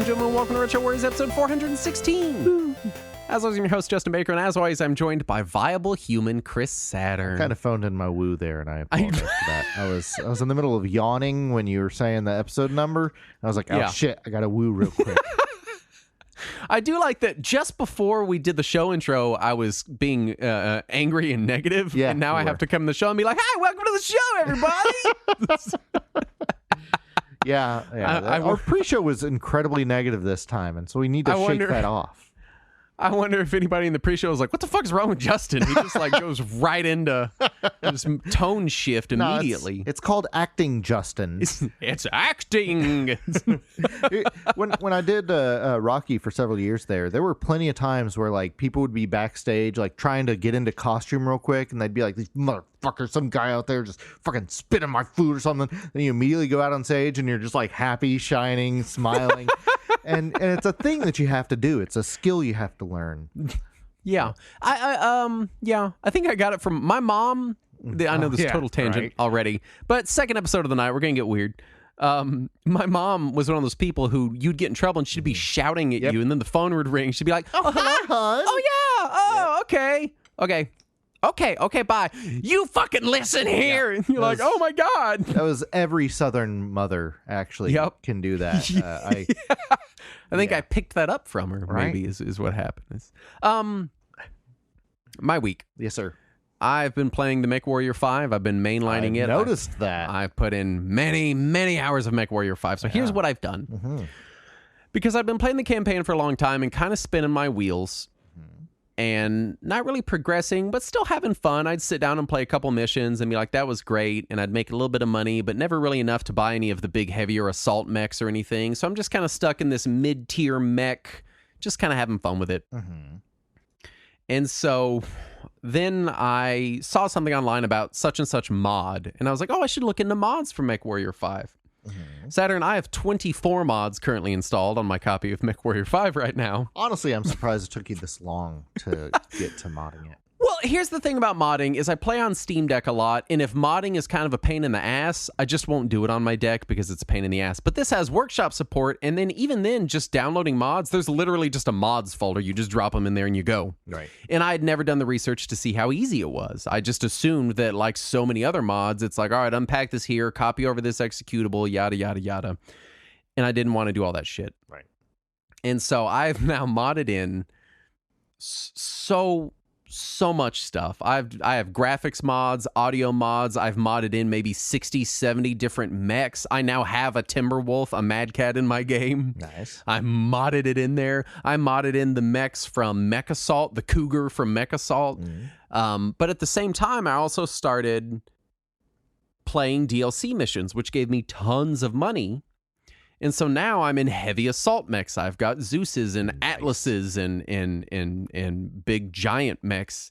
and gentlemen, welcome to Retro Warriors episode 416. As always, I'm your host, Justin Baker, and as always, I'm joined by viable human Chris Saturn. I kind of phoned in my woo there, and I apologize for that. I was in the middle of yawning when you were saying the episode number, and I was like, oh shit, I got to woo real quick. I do like that just before we did the show intro, I was being angry and negative, and now I have to come to the show and be like, hi, welcome to the show, everybody! Our pre-show was incredibly negative this time, and so we need to shake that off. I wonder if anybody in the pre-show is like, what the fuck is wrong with Justin? He just like goes right into this tone shift immediately. It's called acting, Justin. It's acting. when I did Rocky for several years there were plenty of times where like people would be backstage like trying to get into costume real quick, and they'd be like, these motherfuckers, some guy out there just fucking spitting my food or something. Then you immediately go out on stage and you're just like happy, shining, smiling. And it's a thing that you have to do. It's a skill you have to learn. Yeah. I think I got it from my mom. I know this is total tangent already, but second episode of the night, we're going to get weird. My mom was one of those people who you'd get in trouble and she'd be shouting at you, and then the phone would ring. She'd be like, oh, hello? Hi, hon. Oh, yeah. Oh, okay. Okay, bye. You fucking listen here. And you're like, oh my God. That was every Southern mother actually can do that. I think I picked that up from her, maybe is what happened. My week. Yes, sir. I've been playing the MechWarrior 5. I've been mainlining it. I noticed that. I've put in many, many hours of MechWarrior 5. So here's what I've done. Mm-hmm. Because I've been playing the campaign for a long time and kind of spinning my wheels. And not really progressing, but still having fun. I'd sit down and play a couple missions and be like, that was great. And I'd make a little bit of money, but never really enough to buy any of the big, heavier assault mechs or anything. So I'm just kind of stuck in this mid-tier mech, just kind of having fun with it. Mm-hmm. And so then I saw something online about such and such mod. And I was like, oh, I should look into mods for MechWarrior 5. Mm-hmm. Saturn, I have 24 mods currently installed on my copy of MechWarrior 5 right now. Honestly, I'm surprised it took you this long to get to modding it. Well, here's the thing about modding is I play on Steam Deck a lot, and if modding is kind of a pain in the ass, I just won't do it on my deck because it's a pain in the ass. But this has workshop support, and then even then, just downloading mods, there's literally just a mods folder. You just drop them in there and you go. Right. And I had never done the research to see how easy it was. I just assumed that, like so many other mods, it's like, all right, unpack this here, copy over this executable, yada, yada, yada. And I didn't want to do all that shit. Right. And so I've now modded in so much stuff. I have graphics mods, audio mods. I've modded in maybe 60, 70 different mechs. I now have a Timberwolf, a Mad Cat in my game. Nice. I modded it in there. I modded in the mechs from Mech Assault, the Cougar from Mech Assault. Mm-hmm. But at the same time, I also started playing DLC missions, which gave me tons of money. And so now I'm in heavy assault mechs. I've got Zeus's and Atlas's and big giant mechs,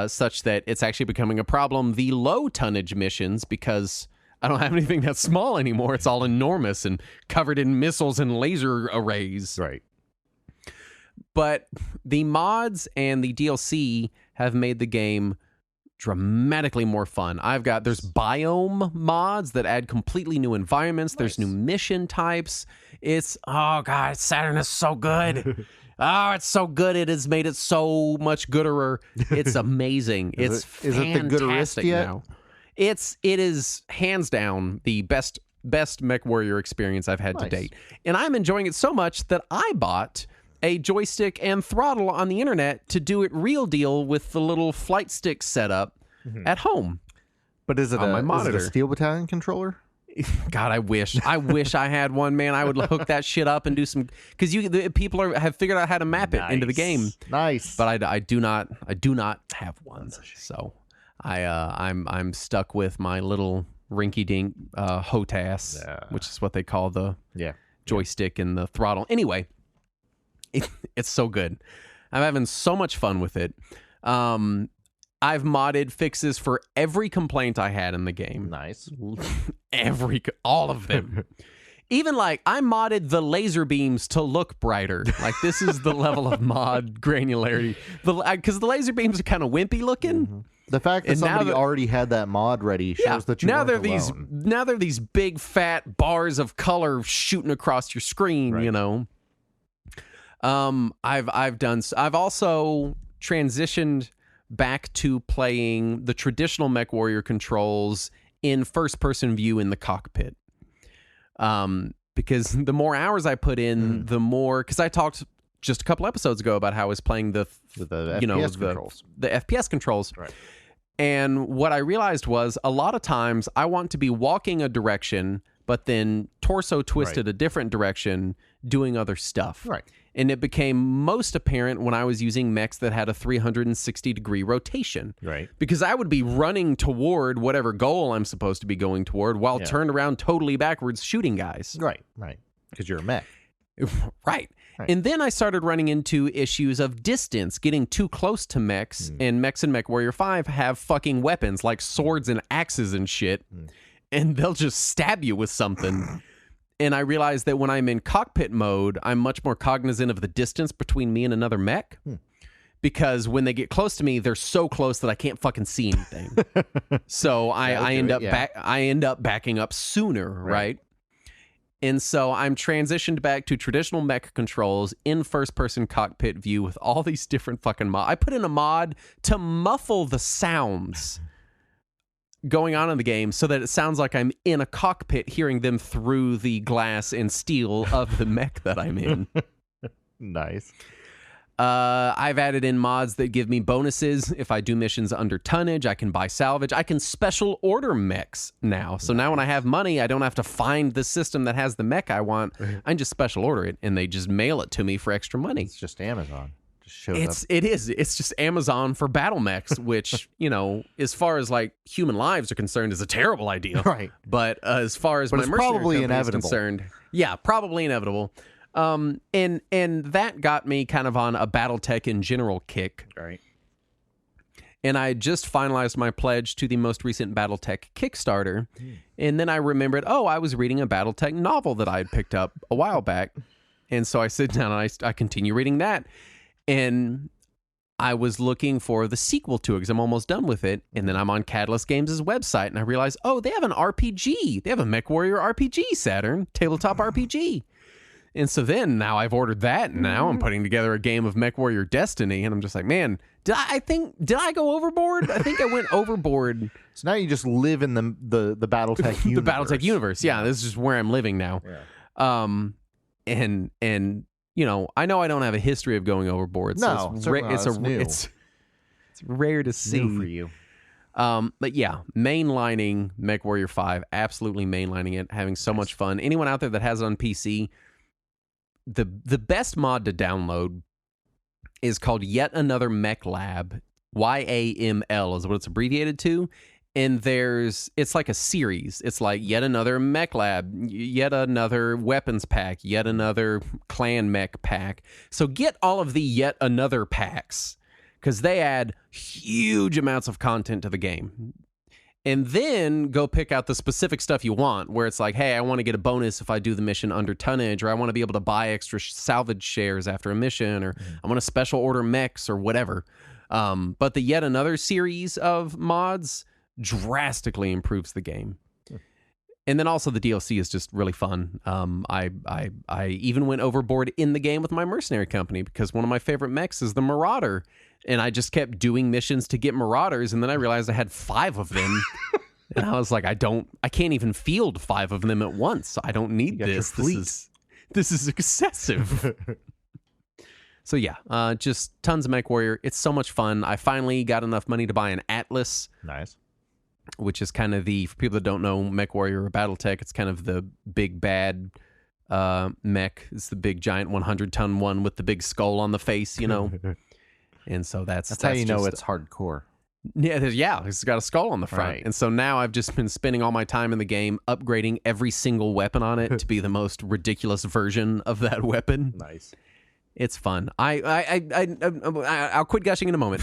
such that it's actually becoming a problem. The low tonnage missions, because I don't have anything that's small anymore. It's all enormous and covered in missiles and laser arrays. Right. But the mods and the DLC have made the game dramatically more fun. There's biome mods that add completely new environments. Nice. There's new mission types. Saturn is so good. It's so good. It has made it so much gooder. It's amazing. Is it the gooderest yet? Now. It is hands down the best MechWarrior experience I've had to date. And I'm enjoying it so much that I bought a joystick and throttle on the internet to do it real deal with the little flight stick setup at home. But is it a Steel Battalion controller? God, I wish I had one, man. I would hook that shit up and do some, because people have figured out how to map it into the game. Nice. But I do not have one. So I'm stuck with my little rinky dink HOTAS, which is what they call the joystick and the throttle. Anyway. It's so good. I'm having so much fun with it. I've modded fixes for every complaint I had in the game. Nice. All of them. Even like I modded the laser beams to look brighter. Like this is the level of mod granularity. Because the laser beams are kind of wimpy looking. Mm-hmm. The fact that somebody already had that mod ready shows that you now weren't they're alone. now they're these big fat bars of color shooting across your screen. Right. You know. I've also transitioned back to playing the traditional MechWarrior controls in first person view in the cockpit. Because the more hours I put in, the more, because I talked just a couple episodes ago about how I was playing the FPS controls. The FPS controls. Right. And what I realized was a lot of times I want to be walking a direction, but then torso twisted a different direction doing other stuff. Right. And it became most apparent when I was using mechs that had a 360-degree rotation. Right. Because I would be running toward whatever goal I'm supposed to be going toward while turned around totally backwards shooting guys. Right. Because you're a mech. Right. And then I started running into issues of distance, getting too close to mechs, and mechs in MechWarrior 5 have fucking weapons like swords and axes and shit, and they'll just stab you with something. And I realized that when I'm in cockpit mode, I'm much more cognizant of the distance between me and another mech. Because when they get close to me, they're so close that I can't fucking see anything. So I end up backing up sooner, right? And so I'm transitioned back to traditional mech controls in first-person cockpit view with all these different fucking mods. I put in a mod to muffle the sounds going on in the game so that it sounds like I'm in a cockpit hearing them through the glass and steel of the mech that I'm in. Nice. I've added in mods that give me bonuses. If I do missions under tonnage, I can buy salvage. I can special order mechs now. So now when I have money, I don't have to find the system that has the mech I want. I can just special order it, and they just mail it to me for extra money. It's just Amazon. Just shows up. It is. It's just Amazon for battle mechs, which, you know, as far as like human lives are concerned, is a terrible idea. Right. But as far as my it's mercenary probably company is inevitable. concerned, yeah, probably inevitable. And that got me kind of on a BattleTech in general kick. Right. And I just finalized my pledge to the most recent BattleTech Kickstarter. And then I remembered, I was reading a BattleTech novel that I had picked up a while back. And so I sit down and I continue reading that. And I was looking for the sequel to it because I'm almost done with it. And then I'm on Catalyst Games' website and I realize, they have an RPG. They have a MechWarrior RPG, Saturn, tabletop RPG. And so then now I've ordered that, and now I'm putting together a game of MechWarrior Destiny, and I'm just like, man, did I go overboard? I think I went overboard. So now you just live in the BattleTech universe. The BattleTech universe, yeah. This is just where I'm living now. Yeah. And you know I don't have a history of going overboard. No, so it's rare to see. New for you. But yeah, mainlining MechWarrior 5, absolutely mainlining it, having so much fun. Anyone out there that has it on PC, the best mod to download is called Yet Another Mech Lab. YAML is what it's abbreviated to. And it's like a series. It's like Yet Another Mech Lab, Yet Another Weapons Pack, Yet Another Clan Mech Pack. So get all of the Yet Another packs, because they add huge amounts of content to the game. And then go pick out the specific stuff you want, where it's like, hey, I want to get a bonus if I do the mission under tonnage, or I want to be able to buy extra salvage shares after a mission, or I want to special order mechs or whatever. But the Yet Another series of mods drastically improves the game. And then also the DLC is just really fun. I even went overboard in the game with my mercenary company because one of my favorite mechs is the Marauder. And I just kept doing missions to get Marauders, and then I realized I had 5 of them. And I was like, I can't even field 5 of them at once. I don't need this. This is excessive. So yeah, just tons of MechWarrior. It's so much fun. I finally got enough money to buy an Atlas. Nice. Which is kind of for people that don't know MechWarrior or BattleTech, it's kind of the big bad mech. It's the big giant 100-ton one with the big skull on the face, you know. And so that's how you know it's hardcore. Yeah, it's got a skull on the front. Right. And so now I've just been spending all my time in the game upgrading every single weapon on it to be the most ridiculous version of that weapon. Nice. It's fun. I'll quit gushing in a moment.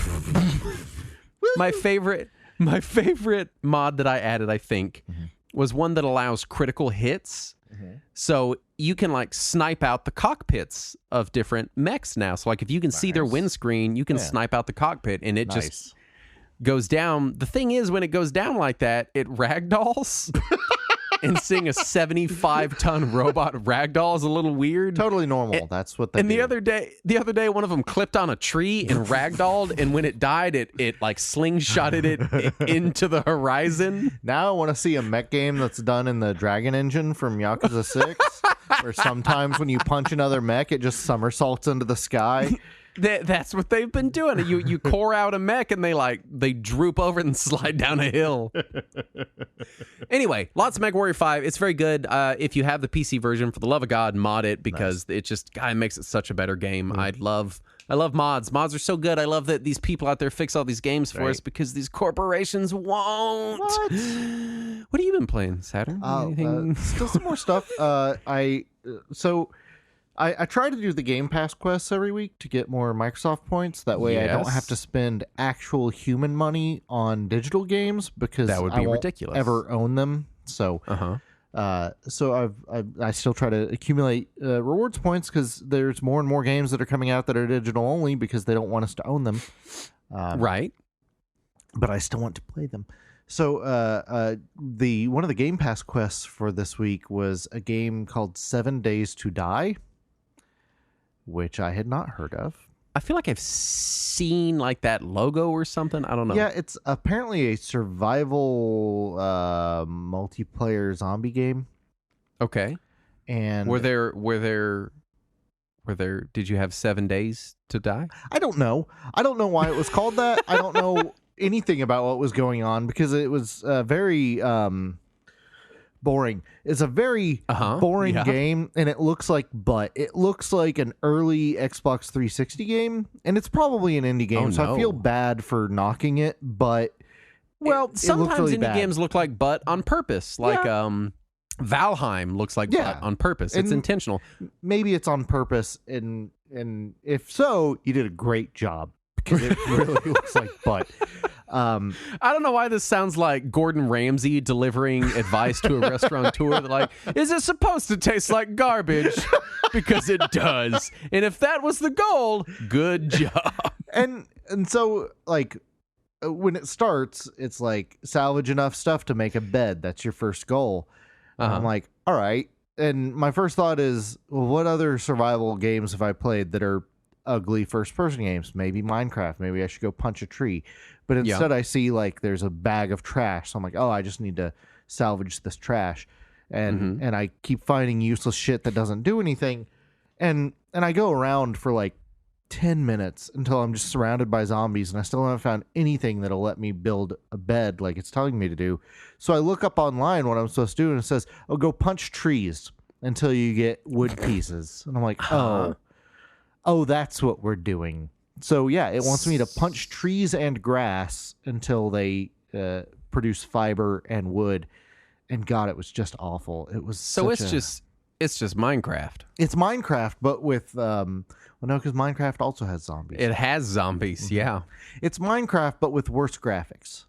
My favorite mod that I added, I think, was one that allows critical hits. So you can like snipe out the cockpits of different mechs now. So like if you can see their windscreen, you can snipe out the cockpit, and it just goes down. The thing is, when it goes down like that, it ragdolls. And seeing a 75-ton robot ragdoll is a little weird. Totally normal. That's what they do. And the other day, one of them clipped on a tree and ragdolled, and when it died, it like slingshotted it into the horizon. Now I want to see a mech game that's done in the Dragon Engine from Yakuza 6, where sometimes when you punch another mech, it just somersaults into the sky. That's what they've been doing. You core out a mech and they droop over and slide down a hill. Anyway, lots of MechWarrior 5. It's very good. If you have the PC version, for the love of God, mod it, because it just makes it such a better game. I love mods. Mods are so good. I love that these people out there fix all these games for us, because these corporations won't. What have you been playing, Saturn? Anything? Still some more stuff. I try to do the Game Pass quests every week to get more Microsoft points. That way I don't have to spend actual human money on digital games, because that would be I won't ridiculous. ever own them. So so I still try to accumulate rewards points, because there's more and more games that are coming out that are digital only, because they don't want us to own them. Right. But I still want to play them. So one of the Game Pass quests for this week was a game called 7 Days to Die, which I had not heard of. I feel like I've seen like that logo or something. I don't know. Yeah, it's apparently a survival multiplayer zombie game. Okay. And were there did you have 7 days to die? I don't know. I don't know why it was called that. I don't know anything about what was going on, because it was very boring. It's a very boring game, and it looks like it looks like an early Xbox 360 game, and it's probably an indie game, so I feel bad for knocking it, but sometimes it looks really indie games look like butt on purpose. Like Valheim looks like butt on purpose. It's intentional. Maybe it's on purpose, and if so, you did a great job, because it really looks like butt. I don't know why this sounds like Gordon Ramsay delivering advice to a restaurateur. Like, is it supposed to taste like garbage? Because it does. And if that was the goal, good job. And so, like, when it starts, it's like salvage enough stuff to make a bed. That's your first goal. I'm like, all right. And my first thought is, well, what other survival games have I played that are ugly first-person games? Maybe Minecraft. Maybe I should go punch a tree. But instead I see like there's a bag of trash. So I'm like, oh, I just need to salvage this trash. And I keep finding useless shit that doesn't do anything. And I go around for like 10 minutes until I'm just surrounded by zombies, and I still haven't found anything that'll let me build a bed like it's telling me to do. So I look up online what I'm supposed to do, and it says, oh, go punch trees until you get wood pieces. And I'm like, oh, that's what we're doing. So yeah, it wants me to punch trees and grass until they produce fiber and wood. And God, it was just awful. It was just Minecraft. It's Minecraft, but with no, because Minecraft also has zombies. It has zombies, yeah. It's Minecraft, but with worse graphics.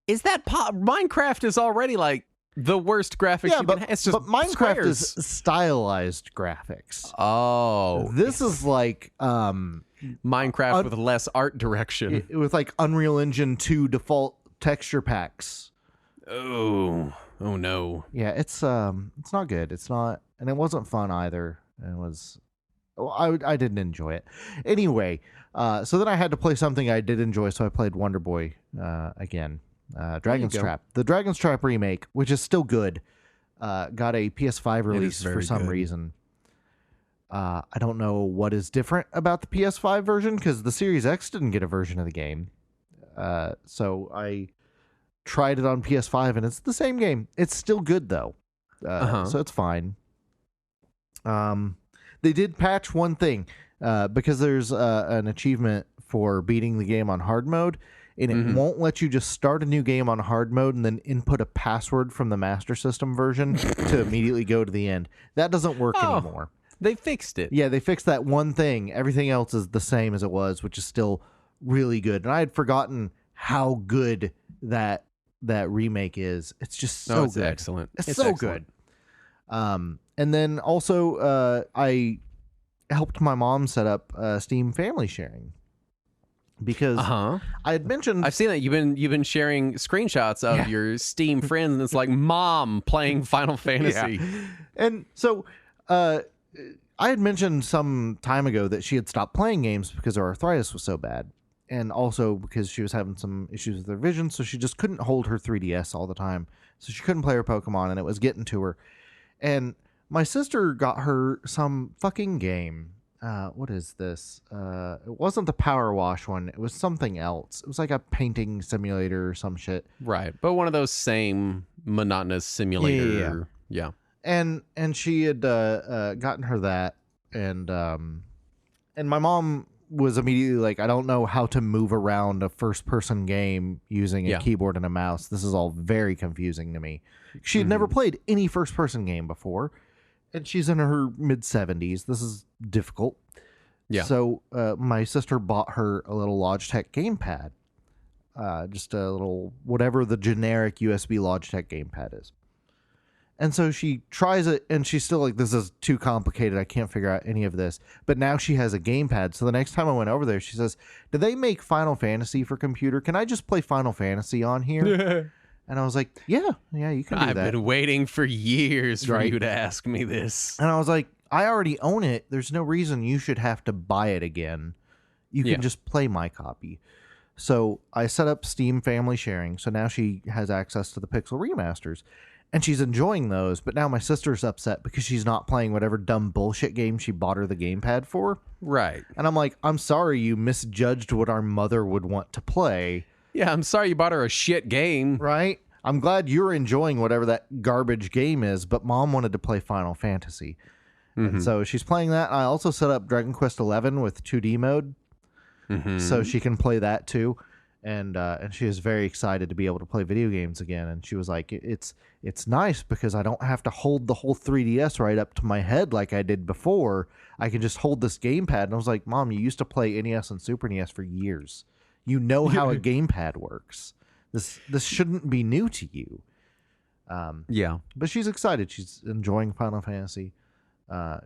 Is that Minecraft is already like the worst graphics you can have. It's just Minecraft is stylized graphics. Oh, this is like Minecraft with less art direction, with like Unreal Engine 2 default texture packs. Oh no. Yeah, it's not good. It's not, and it wasn't fun either. It was. Well, I didn't enjoy it. Anyway, so then I had to play something I did enjoy, so I played Wonder Boy again. Dragon's Trap. The Dragon's Trap remake, which is still good, got a PS5 release for some reason. I don't know what is different about the PS5 version, because the Series X didn't get a version of the game. So I tried it on PS5, and it's the same game. It's still good, though. So it's fine. They did patch one thing, because there's an achievement for beating the game on hard mode, and it won't let you just start a new game on hard mode and then input a password from the Master System version to immediately go to the end. That doesn't work anymore. They fixed it. Yeah, they fixed that one thing. Everything else is the same as it was, which is still really good. And I had forgotten how good that remake is. It's just so good. Excellent. It's so excellent. good. And then also I helped my mom set up Steam family sharing because I had mentioned I've seen that you've been sharing screenshots of your Steam friends, and it's like mom playing Final Fantasy. Yeah. And so I had mentioned some time ago that she had stopped playing games because her arthritis was so bad, and also because she was having some issues with her vision, so she just couldn't hold her 3DS all the time, so she couldn't play her Pokemon, and it was getting to her. And my sister got her some fucking game. What is this? It wasn't the Power Wash one. It was something else. It was like a painting simulator or some shit. Right. But one of those same monotonous simulator. Yeah. And she had gotten her that. And my mom was immediately like, I don't know how to move around a first-person game using a keyboard and a mouse. This is all very confusing to me. She had never played any first-person game before. And she's in her mid-70s. This is difficult. Yeah. So my sister bought her a little Logitech gamepad. Just a little, whatever the generic USB Logitech gamepad is. And so she tries it, and she's still like, this is too complicated. I can't figure out any of this. But now she has a gamepad. So the next time I went over there, she says, do they make Final Fantasy for computer? Can I just play Final Fantasy on here? And I was like, yeah, you can do that. I've been waiting for years for you to ask me this. And I was like, I already own it. There's no reason you should have to buy it again. You can just play my copy. So I set up Steam family sharing. So now she has access to the Pixel remasters. And she's enjoying those. But now my sister's upset because she's not playing whatever dumb bullshit game she bought her the gamepad for. Right. And I'm like, I'm sorry you misjudged what our mother would want to play. Yeah, I'm sorry you bought her a shit game. Right? I'm glad you're enjoying whatever that garbage game is, but Mom wanted to play Final Fantasy. And so she's playing that. I also set up Dragon Quest XI with 2D mode, so she can play that too. And she is very excited to be able to play video games again. And she was like, it's nice because I don't have to hold the whole 3DS right up to my head like I did before. I can just hold this gamepad. And I was like, Mom, you used to play NES and Super NES for years. You know how a gamepad works. This shouldn't be new to you. But she's excited. She's enjoying Final Fantasy,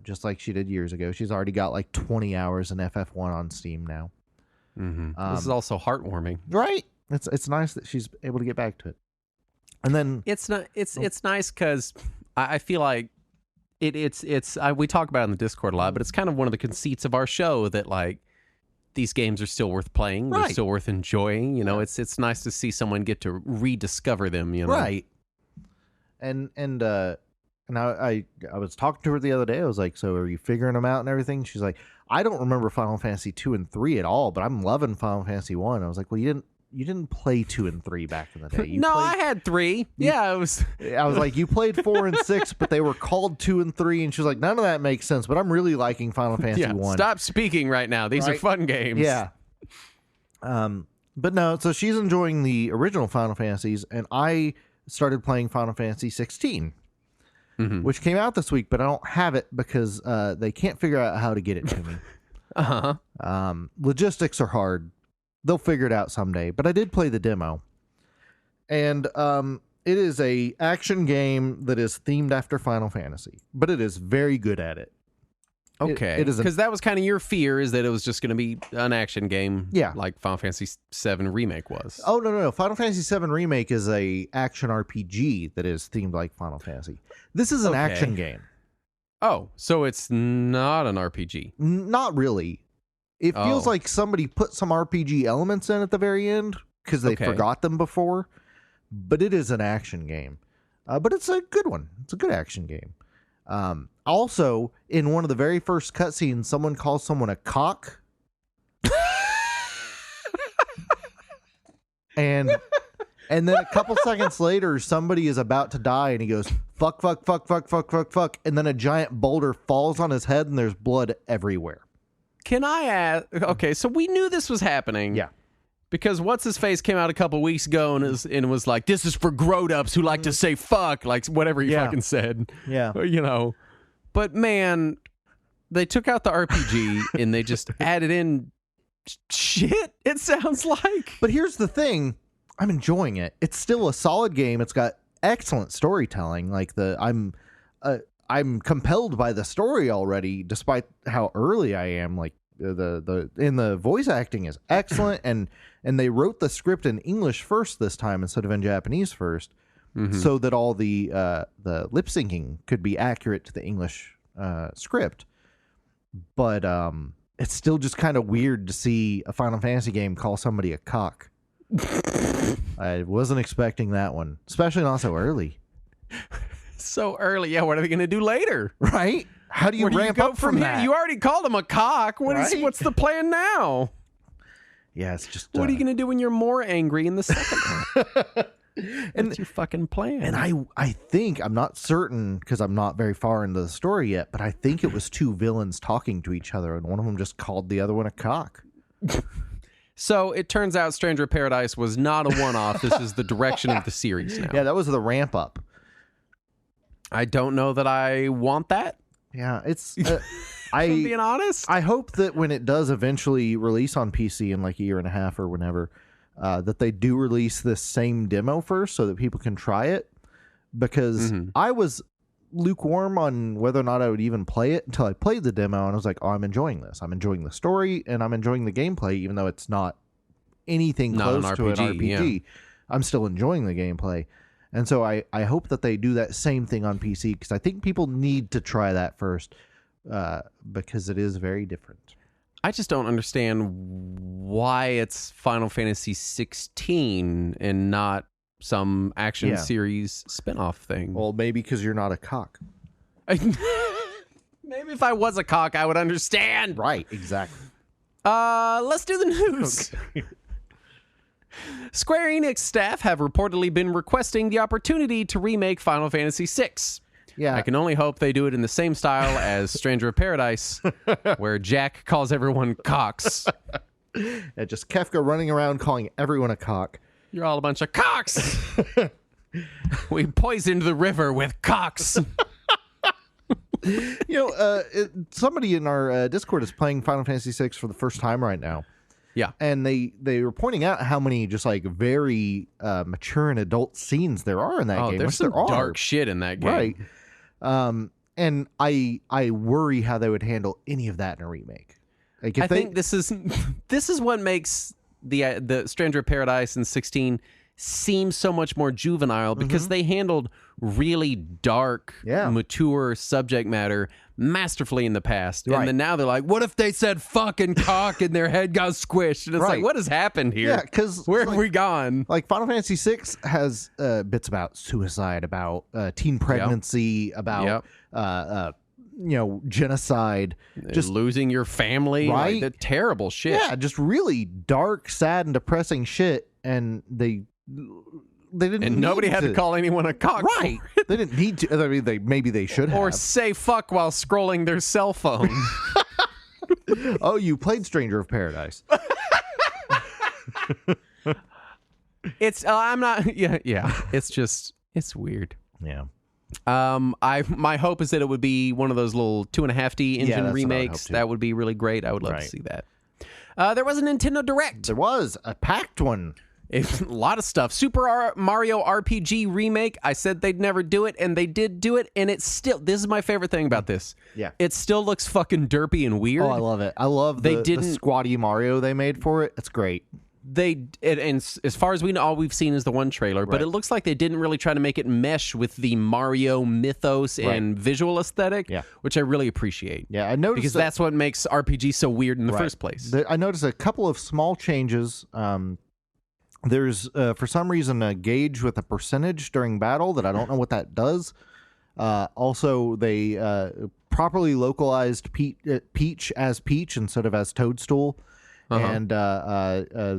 just like she did years ago. She's already got like 20 hours in FF1 on Steam now. This is also heartwarming, right? It's nice that she's able to get back to it. And then it's nice because I feel like we talk about it in the Discord a lot, but it's kind of one of the conceits of our show that like these games are still worth playing. They're still worth enjoying. You know, it's nice to see someone get to rediscover them. You know, right? And I was talking to her the other day. I was like, "So are you figuring them out and everything?" She's like, "I don't remember Final Fantasy 2 and 3 at all, but I'm loving Final Fantasy 1." I was like, "Well, you didn't play 2 and 3 back in the day." I had 3. I was like, "You played 4 and 6, but they were called 2 and 3." And she was like, "None of that makes sense, but I'm really liking Final Fantasy 1." Stop speaking right now. These are fun games. Yeah. But no, so she's enjoying the original Final Fantasies, and I started playing Final Fantasy 16. Which came out this week, but I don't have it because they can't figure out how to get it to me. Logistics are hard. They'll figure it out someday. But I did play the demo, and it is a action game that is themed after Final Fantasy, but it is very good at it. Okay, because that was kind of your fear, is that it was just going to be an action game, like Final Fantasy VII Remake was. Oh no! Final Fantasy VII Remake is a action RPG that is themed like Final Fantasy. This is an action game. Oh, so it's not an RPG? Not really. It feels like somebody put some RPG elements in at the very end because they forgot them before. But it is an action game. But it's a good one. It's a good action game. Also, in one of the very first cutscenes, someone calls someone a cock. and then a couple seconds later, somebody is about to die, and he goes, fuck, fuck, fuck, fuck, fuck, fuck, fuck. And then a giant boulder falls on his head, and there's blood everywhere. Can I ask? Okay, so we knew this was happening. Yeah. Because What's-His-Face came out a couple weeks ago and was like, this is for grown-ups who like to say fuck, like whatever he fucking said. Yeah. You know. But man, they took out the RPG and they just added in shit, it sounds like. But here's the thing. I'm enjoying it. It's still a solid game. It's got excellent storytelling. Like I'm compelled by the story already, despite how early I am. Like the voice acting is excellent, and they wrote the script in English first this time instead of in Japanese first, so that all the lip syncing could be accurate to the English script. But it's still just kind of weird to see a Final Fantasy game call somebody a cock. I wasn't expecting that one, especially not so early. So early, yeah. What are they going to do later? Right? How do you ramp up from that? Here? You already called him a cock. What's the plan now? Yeah, it's just. What are you going to do when you're more angry in the second one? What's your fucking plan? And I think, I'm not certain because I'm not very far into the story yet, but I think it was two villains talking to each other, and one of them just called the other one a cock. So it turns out Stranger of Paradise was not a one-off. This is the direction of the series now. Yeah, that was the ramp up. I don't know that I want that. Yeah, it's. I'm being honest. I hope that when it does eventually release on PC in like a year and a half or whenever, that they do release this same demo first so that people can try it. Because I was lukewarm on whether or not I would even play it until I played the demo, and I was like, oh, I'm enjoying this. I'm enjoying the story, and I'm enjoying the gameplay, even though it's not anything close to an RPG. Yeah. I'm still enjoying the gameplay. And so I hope that they do that same thing on PC, because I think people need to try that first, because it is very different. I just don't understand why it's Final Fantasy 16 and not some action series spinoff thing. Well, maybe because you're not a cock. Maybe if I was a cock, I would understand. Right, exactly. Let's do the news. Okay. Square Enix staff have reportedly been requesting the opportunity to remake Final Fantasy VI. Yeah. I can only hope they do it in the same style as Stranger of Paradise, where Jack calls everyone cocks. Yeah, just Kefka running around calling everyone a cock. You're all a bunch of cocks. We poisoned the river with cocks. Somebody in our Discord is playing Final Fantasy VI for the first time right now. Yeah. And they were pointing out how many just like very mature and adult scenes there are in that game. There's some dark shit in that game. Right. And I worry how they would handle any of that in a remake. Like I think this is what makes the Stranger of Paradise in 16 seem so much more juvenile, because they handled really dark, mature subject matter masterfully in the past. Right. And then now they're like, what if they said fucking cock and their head got squished? And it's like, what has happened here? Yeah, because where have we gone? Like Final Fantasy VI has bits about suicide, about teen pregnancy, about genocide, just losing your family, right? Like, the terrible shit. Yeah, just really dark, sad, and depressing shit. And they didn't. And nobody had to call anyone a cock. Right. They didn't need to. I mean, maybe they should have. Or say fuck while scrolling their cell phone. Oh, you played Stranger of Paradise. It's I'm not. Yeah. It's weird. Yeah. My hope is that it would be one of those little 2.5D engine remakes. That would be really great. I would love to see that. There was a Nintendo Direct. There was a packed one. A lot of stuff. Super Mario RPG remake. I said they'd never do it, and they did do it, and it's still. This is my favorite thing about this. Yeah, it still looks fucking derpy and weird. Oh, I love it. I love the squatty Mario they made for it. It's great. And as far as we know, all we've seen is the one trailer, but it looks like they didn't really try to make it mesh with the Mario mythos and visual aesthetic, which I really appreciate. Yeah, I noticed because that's what makes RPG so weird in the first place. I noticed a couple of small changes. There's, for some reason, a gauge with a percentage during battle that I don't know what that does. Also, they properly localized Peach as Peach instead of as Toadstool. And I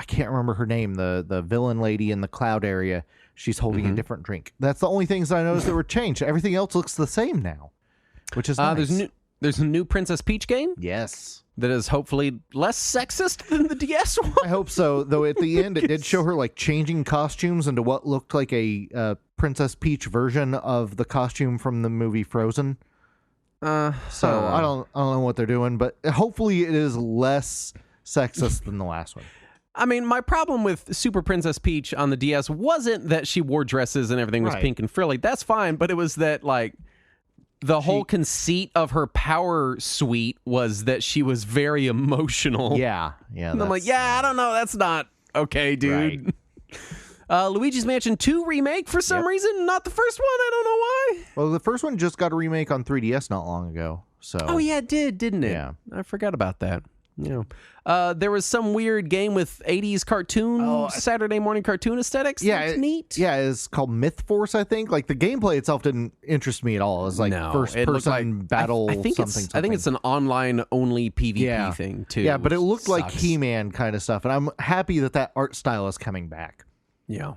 can't remember her name, the villain lady in the cloud area. She's holding a different drink. That's the only things that I noticed that were changed. Everything else looks the same now, which is nice. There's a new Princess Peach game? Yes. That is hopefully less sexist than the DS one. I hope so. Though at the end, it did show her like changing costumes into what looked like a Princess Peach version of the costume from the movie Frozen. So I don't know what they're doing, but hopefully it is less sexist than the last one. I mean, my problem with Super Princess Peach on the DS wasn't that she wore dresses and everything was pink and frilly. That's fine, but it was that like the whole conceit of her power suite was that she was very emotional. Yeah. And I'm like, I don't know. That's not okay, dude. Right. Luigi's Mansion 2 remake for some reason. Not the first one. I don't know why. Well, the first one just got a remake on 3DS not long ago. So. Oh, yeah, it did, didn't it? Yeah. I forgot about that. Yeah. There was some weird game with 80s cartoon, Saturday morning cartoon aesthetics. Yeah. That's neat. Yeah, it's called Myth Force, I think. Like, the gameplay itself didn't interest me at all. It was like first-person battle I think something. I think it's an online-only PvP thing, too. Yeah, but it looked like He-Man kind of stuff. And I'm happy that art style is coming back. Yeah.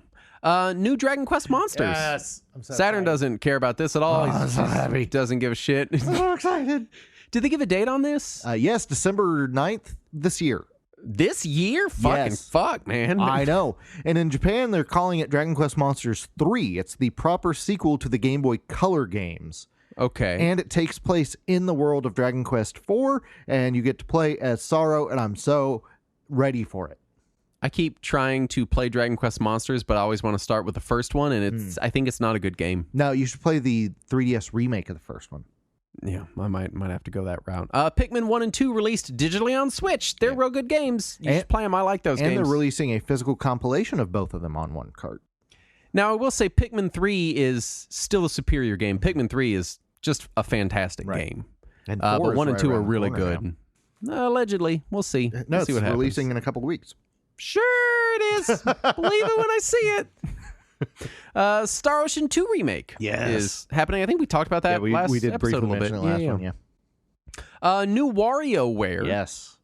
New Dragon Quest Monsters. Yes. I'm so Saturn excited. doesn't care about this at all. I'm so happy. Doesn't give a shit. I'm so excited. Did they give a date on this? Yes, December 9th this year. This year? Fuck, man. I know. And in Japan, they're calling it Dragon Quest Monsters 3. It's the proper sequel to the Game Boy Color games. Okay. And it takes place in the world of Dragon Quest 4, and you get to play as Sorrow, and I'm so ready for it. I keep trying to play Dragon Quest Monsters, but I always want to start with the first one, and I think it's not a good game. No, you should play the 3DS remake of the first one. Yeah, I might have to go that route. Pikmin 1 and 2 released digitally on Switch. They're real good games. You should play them. I like those games. And they're releasing a physical compilation of both of them on one cart. Now, I will say Pikmin 3 is still a superior game. Pikmin 3 is just a fantastic game. And but 1 and 2 are really good. good. Allegedly. We'll see. No, we'll see what happens. Releasing in a couple of weeks. Sure it is. Believe it when I see it. Star Ocean 2 remake is happening. I think we talked about that last we did episode a little bit. New WarioWare. Yes.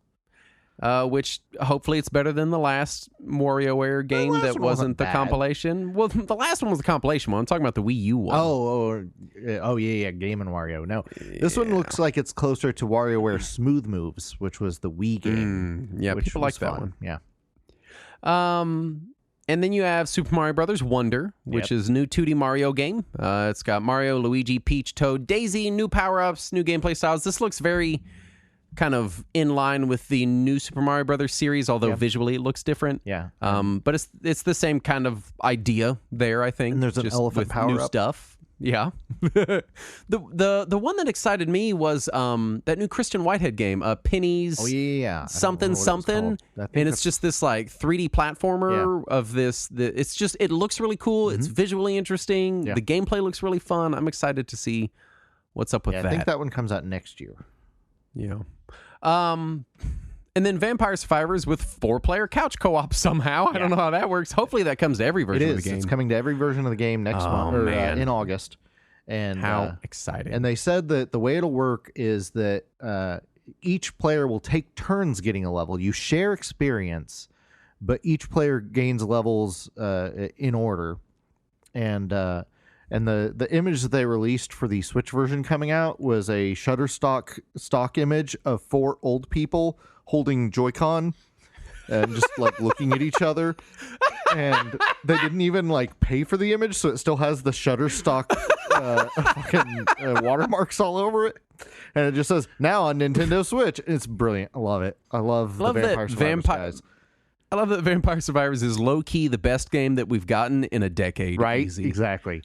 Which hopefully it's better than the last WarioWare game that wasn't the compilation. Well, the last one was the compilation one. I'm talking about the Wii U one. Oh, yeah, Game and Wario. No, this one looks like it's closer to WarioWare Smooth Moves, which was the Wii game. Yeah, people like that one. Yeah. And then you have Super Mario Brothers Wonder, which is a new 2D Mario game. It's got Mario, Luigi, Peach, Toad, Daisy, new power-ups, new gameplay styles. This looks very kind of in line with the new Super Mario Brothers series, although visually it looks different. Yeah. But it's the same kind of idea there, I think. And there's an just elephant with power-up. new stuff. Yeah. the one that excited me was that new Christian Whitehead game, Penny's something. And it's just this like 3D platformer of this. It looks really cool. It's visually interesting. The gameplay looks really fun. I'm excited to see what's up with that. I think that one comes out next year. Yeah. And then Vampire Survivors with 4-player couch co-op somehow. I don't know how that works. Hopefully that comes to every version of the game. It's coming to every version of the game next month or in August. And how exciting. And they said that the way it'll work is that each player will take turns getting a level. You share experience, but each player gains levels in order. And the image that they released for the Switch version coming out was a Shutterstock stock image of 4 old people holding Joy-Con and just like looking at each other. And they didn't even like pay for the image, so it still has the Shutterstock fucking watermarks all over it. And it just says, now on Nintendo Switch. It's brilliant. I love it. I love the Vampire Survivors guys. I love that Vampire Survivors is low-key the best game that we've gotten in a decade. Right? Easy. Exactly.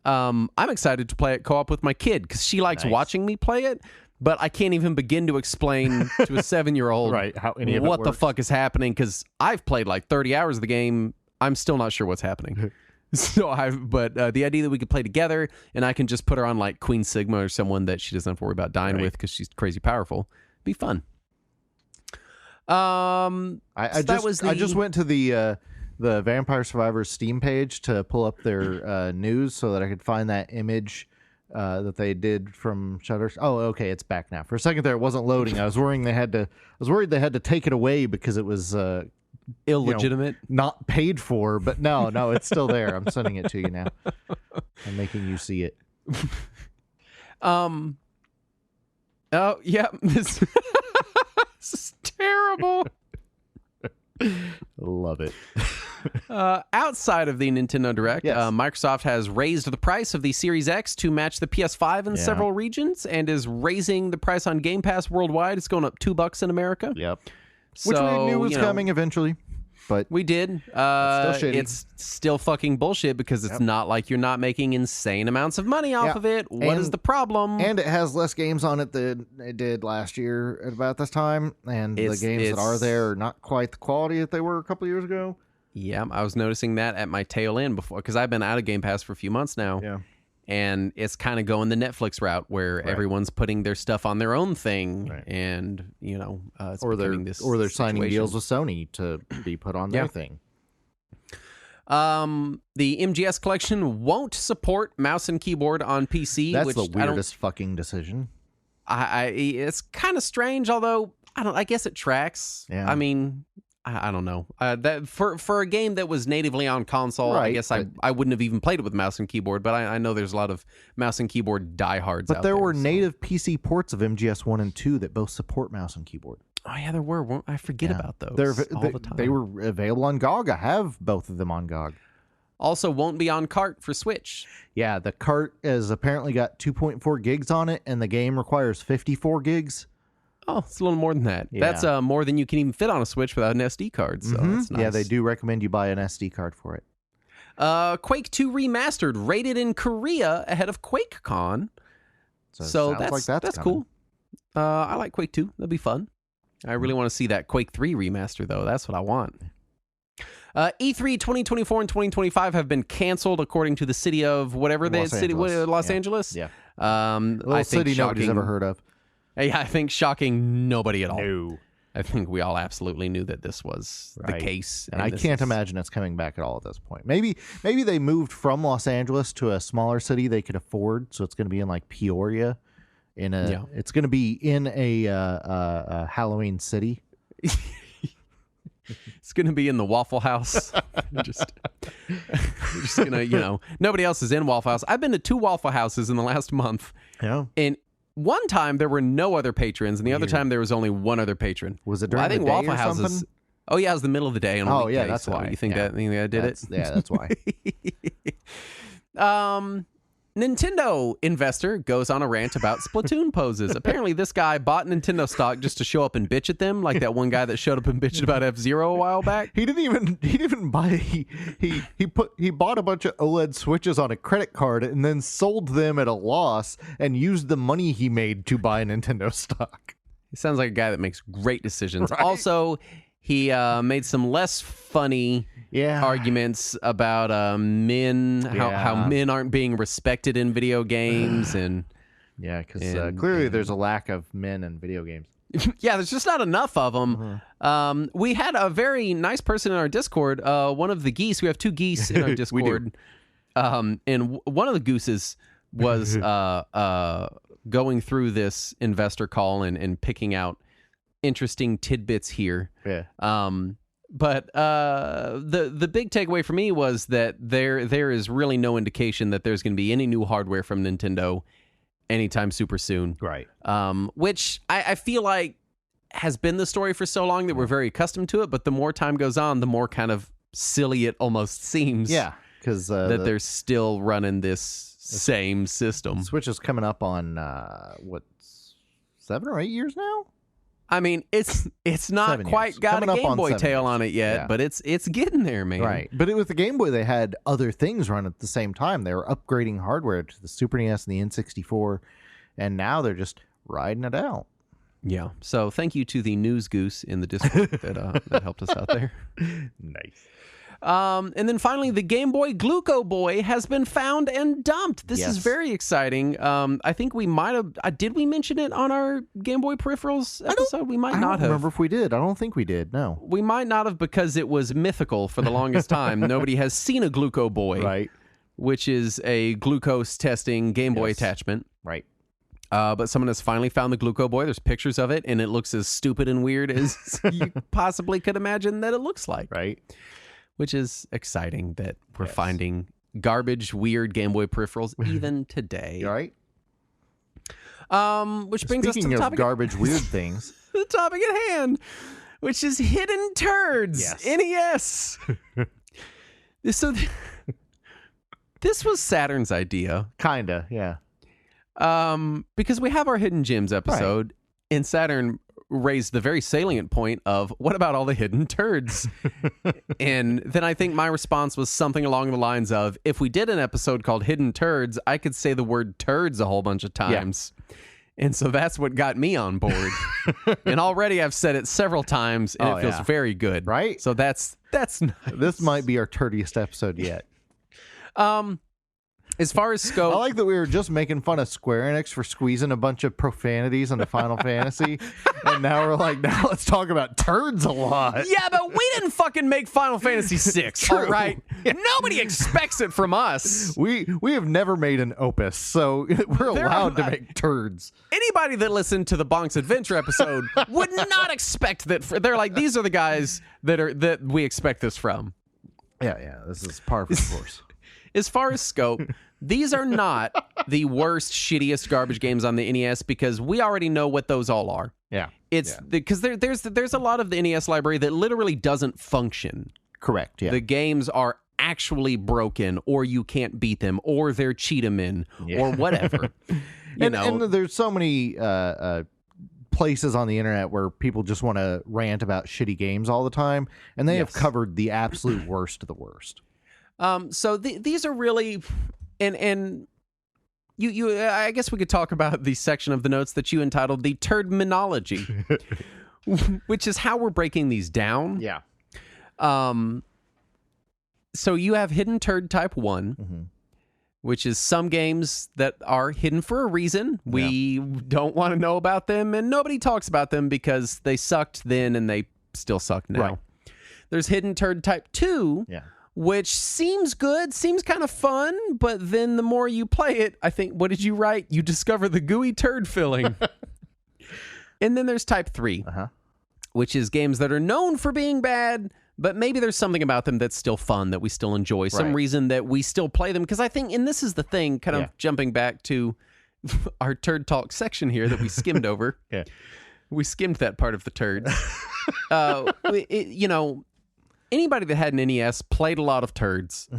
I'm excited to play it co-op with my kid because she likes watching me play it, but I can't even begin to explain to a 7-year-old how any of what the fuck is happening because I've played like 30 hours of the game. I'm still not sure what's happening. But the idea that we could play together and I can just put her on like Queen Sigma or someone that she doesn't have to worry about dying with because she's crazy powerful, be fun. I just went to the Vampire Survivors Steam page to pull up their news so that I could find that image that they did from Shutter. Oh, okay, it's back now. For a second there, it wasn't loading. I was worried they had to take it away because it was illegitimate, not paid for. But no, it's still there. I'm sending it to you now. I'm making you see it. Oh yeah, this is terrible. Love it. Outside of the Nintendo Direct, Microsoft has raised the price of the Series X to match the PS5 in several regions and is raising the price on Game Pass worldwide. It's going up $2 in America. Yep. Which we knew was coming eventually. but We did. still shitty. It's still fucking bullshit because it's not like you're not making insane amounts of money off of it. What is the problem? And it has less games on it than it did last year at about this time. And the games that are there are not quite the quality that they were a couple years ago. Yeah, I was noticing that at my tail end before because I've been out of Game Pass for a few months now. Yeah. And it's kind of going the Netflix route where everyone's putting their stuff on their own thing, and it's becoming this they're signing deals with Sony to be put on their thing. The MGS collection won't support mouse and keyboard on PC. That's which the weirdest fucking decision. It's kind of strange, although I guess it tracks. Yeah. I mean, I don't know. That for a game that was natively on console, I guess I wouldn't have even played it with mouse and keyboard. But I know there's a lot of mouse and keyboard diehards. But out there were native PC ports of MGS 1 and 2 that both support mouse and keyboard. Oh yeah, there were. I forget about those all the time. They were available on GOG. I have both of them on GOG. Also, won't be on cart for Switch. Yeah, the cart has apparently got 2.4 gigs on it, and the game requires 54 gigs. Oh, it's a little more than that. Yeah. That's more than you can even fit on a Switch without an SD card. So that's nice. Yeah, they do recommend you buy an SD card for it. Quake 2 Remastered rated in Korea ahead of QuakeCon. So that's cool. I like Quake 2. That'll be fun. I really want to see that Quake 3 remaster, though. That's what I want. E3 2024 and 2025 have been canceled, according to the city of whatever Los Angeles. Yeah. I think city nobody's ever heard of. Yeah, I think shocking nobody at all. No. I think we all absolutely knew that this was the case. And I can't imagine it's coming back at all at this point. Maybe they moved from Los Angeles to a smaller city they could afford, so it's going to be in like Peoria. It's going to be in a Halloween city. It's going to be in the Waffle House. just going to, nobody else is in Waffle House. I've been to 2 Waffle Houses in the last month. Yeah. And one time there were no other patrons, and the other time there was only one other patron. Was it during the day Waffle or Houses. Something? Oh yeah, it was the middle of the day. On a weekday, that's why. You think that I did it? Yeah, that's why. Nintendo investor goes on a rant about Splatoon poses. Apparently, this guy bought Nintendo stock just to show up and bitch at them, like that one guy that showed up and bitched about F-Zero a while back. He didn't even buy. He bought a bunch of OLED Switches on a credit card and then sold them at a loss and used the money he made to buy Nintendo stock. He sounds like a guy that makes great decisions. Right? Also, he made some less funny arguments about men, how men aren't being respected in video games, and because clearly there's a lack of men in video games. Yeah, there's just not enough of them. We had a very nice person in our Discord. One of the geese. We have 2 geese in our Discord, and one of the gooses was going through this investor call and picking out interesting tidbits here. Yeah. But the big takeaway for me was that there is really no indication that there's going to be any new hardware from Nintendo anytime super soon. Right. Which I feel like has been the story for so long that we're very accustomed to it. But the more time goes on, the more kind of silly it almost seems. Yeah, because that they're still running this same system. Switch is coming up on 7 or 8 years now. I mean, it's not quite got a Game Boy tail on it yet, but it's getting there, man. Right. But with the Game Boy, they had other things run at the same time. They were upgrading hardware to the Super NES and the N64, and now they're just riding it out. Yeah. So thank you to the news goose in the Discord that helped us out there. Nice. And then finally, the Game Boy Gluco Boy has been found and dumped. This is very exciting. I think we might have... did we mention it on our Game Boy Peripherals episode? We might not have. I don't remember if we did. I don't think we did, no. We might not have because it was mythical for the longest time. Nobody has seen a Gluco Boy. Right. Which is a glucose testing Game Boy attachment. Right. But someone has finally found the Gluco Boy. There's pictures of it, and it looks as stupid and weird as you possibly could imagine that it looks like. Right. Which is exciting that we're finding garbage, weird Game Boy peripherals even today. Right. Which brings us to the topic of garbage, weird things. The topic at hand, which is hidden turds. Yes. NES. So this was Saturn's idea. Kinda, yeah. Because we have our Hidden Gems episode, and Saturn raised the very salient point of, what about all the hidden turds? And then I think my response was something along the lines of, if we did an episode called Hidden Turds, I could say the word turds a whole bunch of times. Yeah. And so that's what got me on board. And already I've said it several times, and it feels very good. Right? So that's nice. This might be our turdiest episode yet. As far as scope, I like that we were just making fun of Square Enix for squeezing a bunch of profanities into Final Fantasy, and now we're like, now let's talk about turds a lot. Yeah, but we didn't fucking make Final Fantasy VI, all right? Nobody expects it from us. We have never made an opus, so we're allowed to make turds. Anybody that listened to the Bonk's Adventure episode would not expect that. They're like, these are the guys that we expect this from. Yeah, this is par for the course. As far as scope, these are not the worst, shittiest garbage games on the NES, because we already know what those all are. Yeah. It's because there's a lot of the NES library that literally doesn't function. Correct, yeah. The games are actually broken, or you can't beat them, or they're cheat-em-in, or whatever. And there's so many places on the internet where people just want to rant about shitty games all the time, and they have covered the absolute worst of the worst. So these are really, and you I guess we could talk about the section of the notes that you entitled the Turdminology, which is how we're breaking these down. Yeah. So you have Hidden Turd Type 1, which is some games that are hidden for a reason. We don't want to know about them, and nobody talks about them because they sucked then and they still suck now. Right. There's Hidden Turd Type 2, which seems good, seems kind of fun, but then the more you play it, I think, what did you write? You discover the gooey turd filling. And then there's Type 3, which is games that are known for being bad, but maybe there's something about them that's still fun, that we still enjoy, some reason that we still play them. Because I think, and this is the thing, kind of jumping back to our Turd Talk section here that we skimmed over. We skimmed that part of the turds. Anybody that had an NES played a lot of turds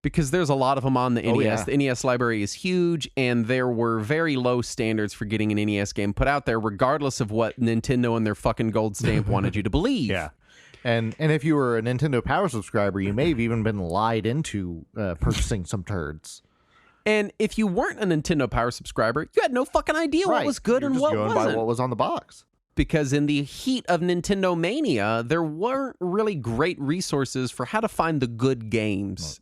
because there's a lot of them on the NES. The NES library is huge, and there were very low standards for getting an NES game put out there, regardless of what Nintendo and their fucking gold stamp wanted you to believe. Yeah. And if you were a Nintendo Power subscriber, you may have even been lied into purchasing some turds. And if you weren't a Nintendo Power subscriber, you had no fucking idea what was good and what wasn't. By what was on the box. Because in the heat of Nintendo Mania, there weren't really great resources for how to find the good games.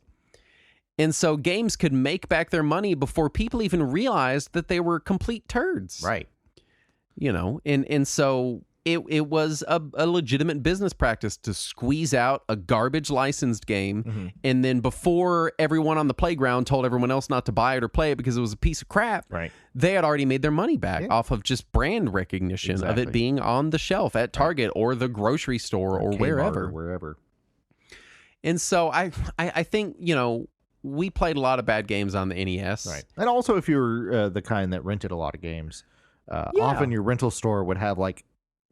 And so games could make back their money before people even realized that they were complete turds. Right. And so it was a legitimate business practice to squeeze out a garbage licensed game, and then before everyone on the playground told everyone else not to buy it or play it because it was a piece of crap, they had already made their money back off of just brand recognition of it being on the shelf at Target or the grocery store or wherever. And so I think, we played a lot of bad games on the NES. Right. And also, if you're the kind that rented a lot of games, often your rental store would have like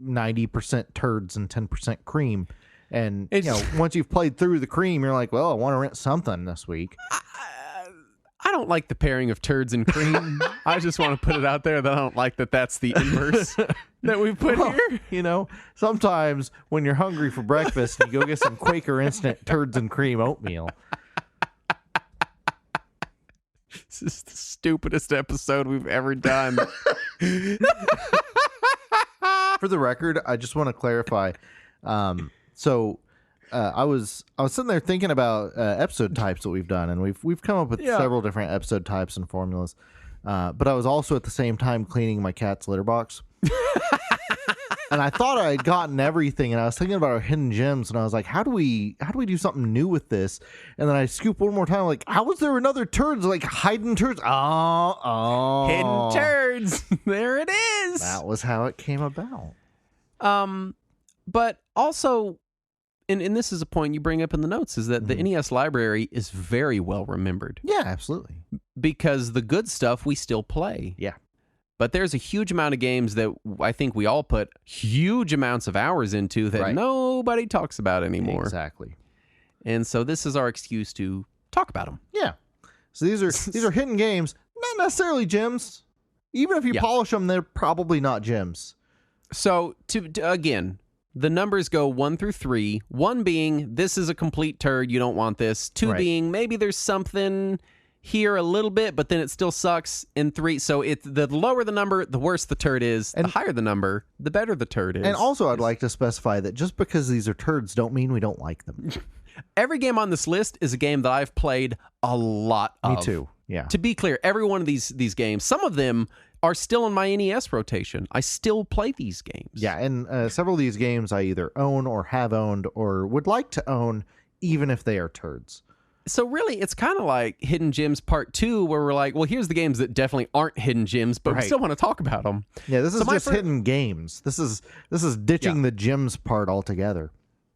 90% turds and 10% cream, and once you've played through the cream, you're like, well, I want to rent something this week. I don't like the pairing of turds and cream. I just want to put it out there that I don't like that's the inverse that we put here. Sometimes when you're hungry for breakfast, you go get some Quaker Instant turds and cream oatmeal. This is the stupidest episode we've ever done. For the record, I just want to clarify. I was sitting there thinking about episode types that we've done, and we've come up with several different episode types and formulas. But I was also at the same time cleaning my cat's litter box, and I thought I had gotten everything. And I was thinking about our hidden gems, and I was like, how do we do something new with this? And then I scooped one more time, like, how was there another turds, like hidden turds? Oh, hidden turds. There it is. That was how it came about. But also, and this is a point you bring up in the notes, is that the NES library is very well remembered. Yeah, absolutely. Because the good stuff we still play. Yeah. But there's a huge amount of games that I think we all put huge amounts of hours into that nobody talks about anymore. Exactly. And so this is our excuse to talk about them. Yeah. So these are hidden games, not necessarily gems. Even if you polish them, they're probably not gems. So again, the numbers go 1 through 3. 1 being this is a complete turd, you don't want this. 2 Right. being maybe there's something here a little bit, but then it still sucks. And 3, so the lower the number, the worse the turd is. And the higher the number, the better the turd is. And also, I'd like to specify that just because these are turds don't mean we don't like them. Every game on this list is a game that I've played a lot of. Me too. Yeah. To be clear, every one of these games, some of them are still in my NES rotation. I still play these games. Yeah, and several of these games I either own or have owned or would like to own, even if they are turds. So really, it's kind of like Hidden Gems Part 2, where we're like, well, here's the games that definitely aren't hidden gems, but we still want to talk about them. Yeah, this is just hidden games. This is ditching the gems part altogether.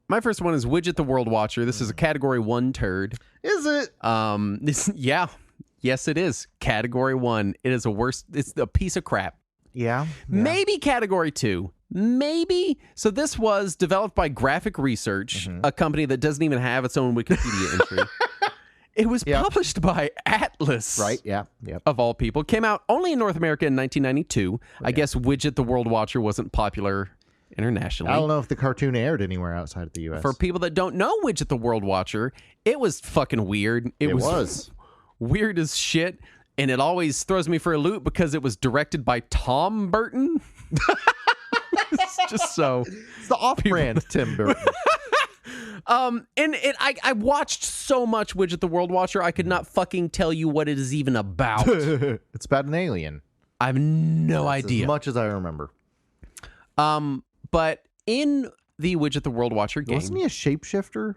My first one is Widget the World Watcher. This is a Category 1 turd. Is it? Yeah. Yes, it is. Category 1. It is it's a piece of crap. Yeah. Maybe Category 2. Maybe. So this was developed by Graphic Research, a company that doesn't even have its own Wikipedia entry. It was published by Atlas. Right, yeah. Yep. Of all people. Came out only in North America in 1992. I guess Widget the World Watcher wasn't popular internationally. I don't know if the cartoon aired anywhere outside of the U.S. For people that don't know Widget the World Watcher, it was fucking weird. It was weird as shit, and it always throws me for a loop because it was directed by Tom Burton. It's just so... It's the off-brand Tim Burton. I watched so much Widget the World Watcher, I could not fucking tell you what it is even about. It's about an alien. I have no idea. As much as I remember. But in the Widget the World Watcher game... Wasn't he a shapeshifter?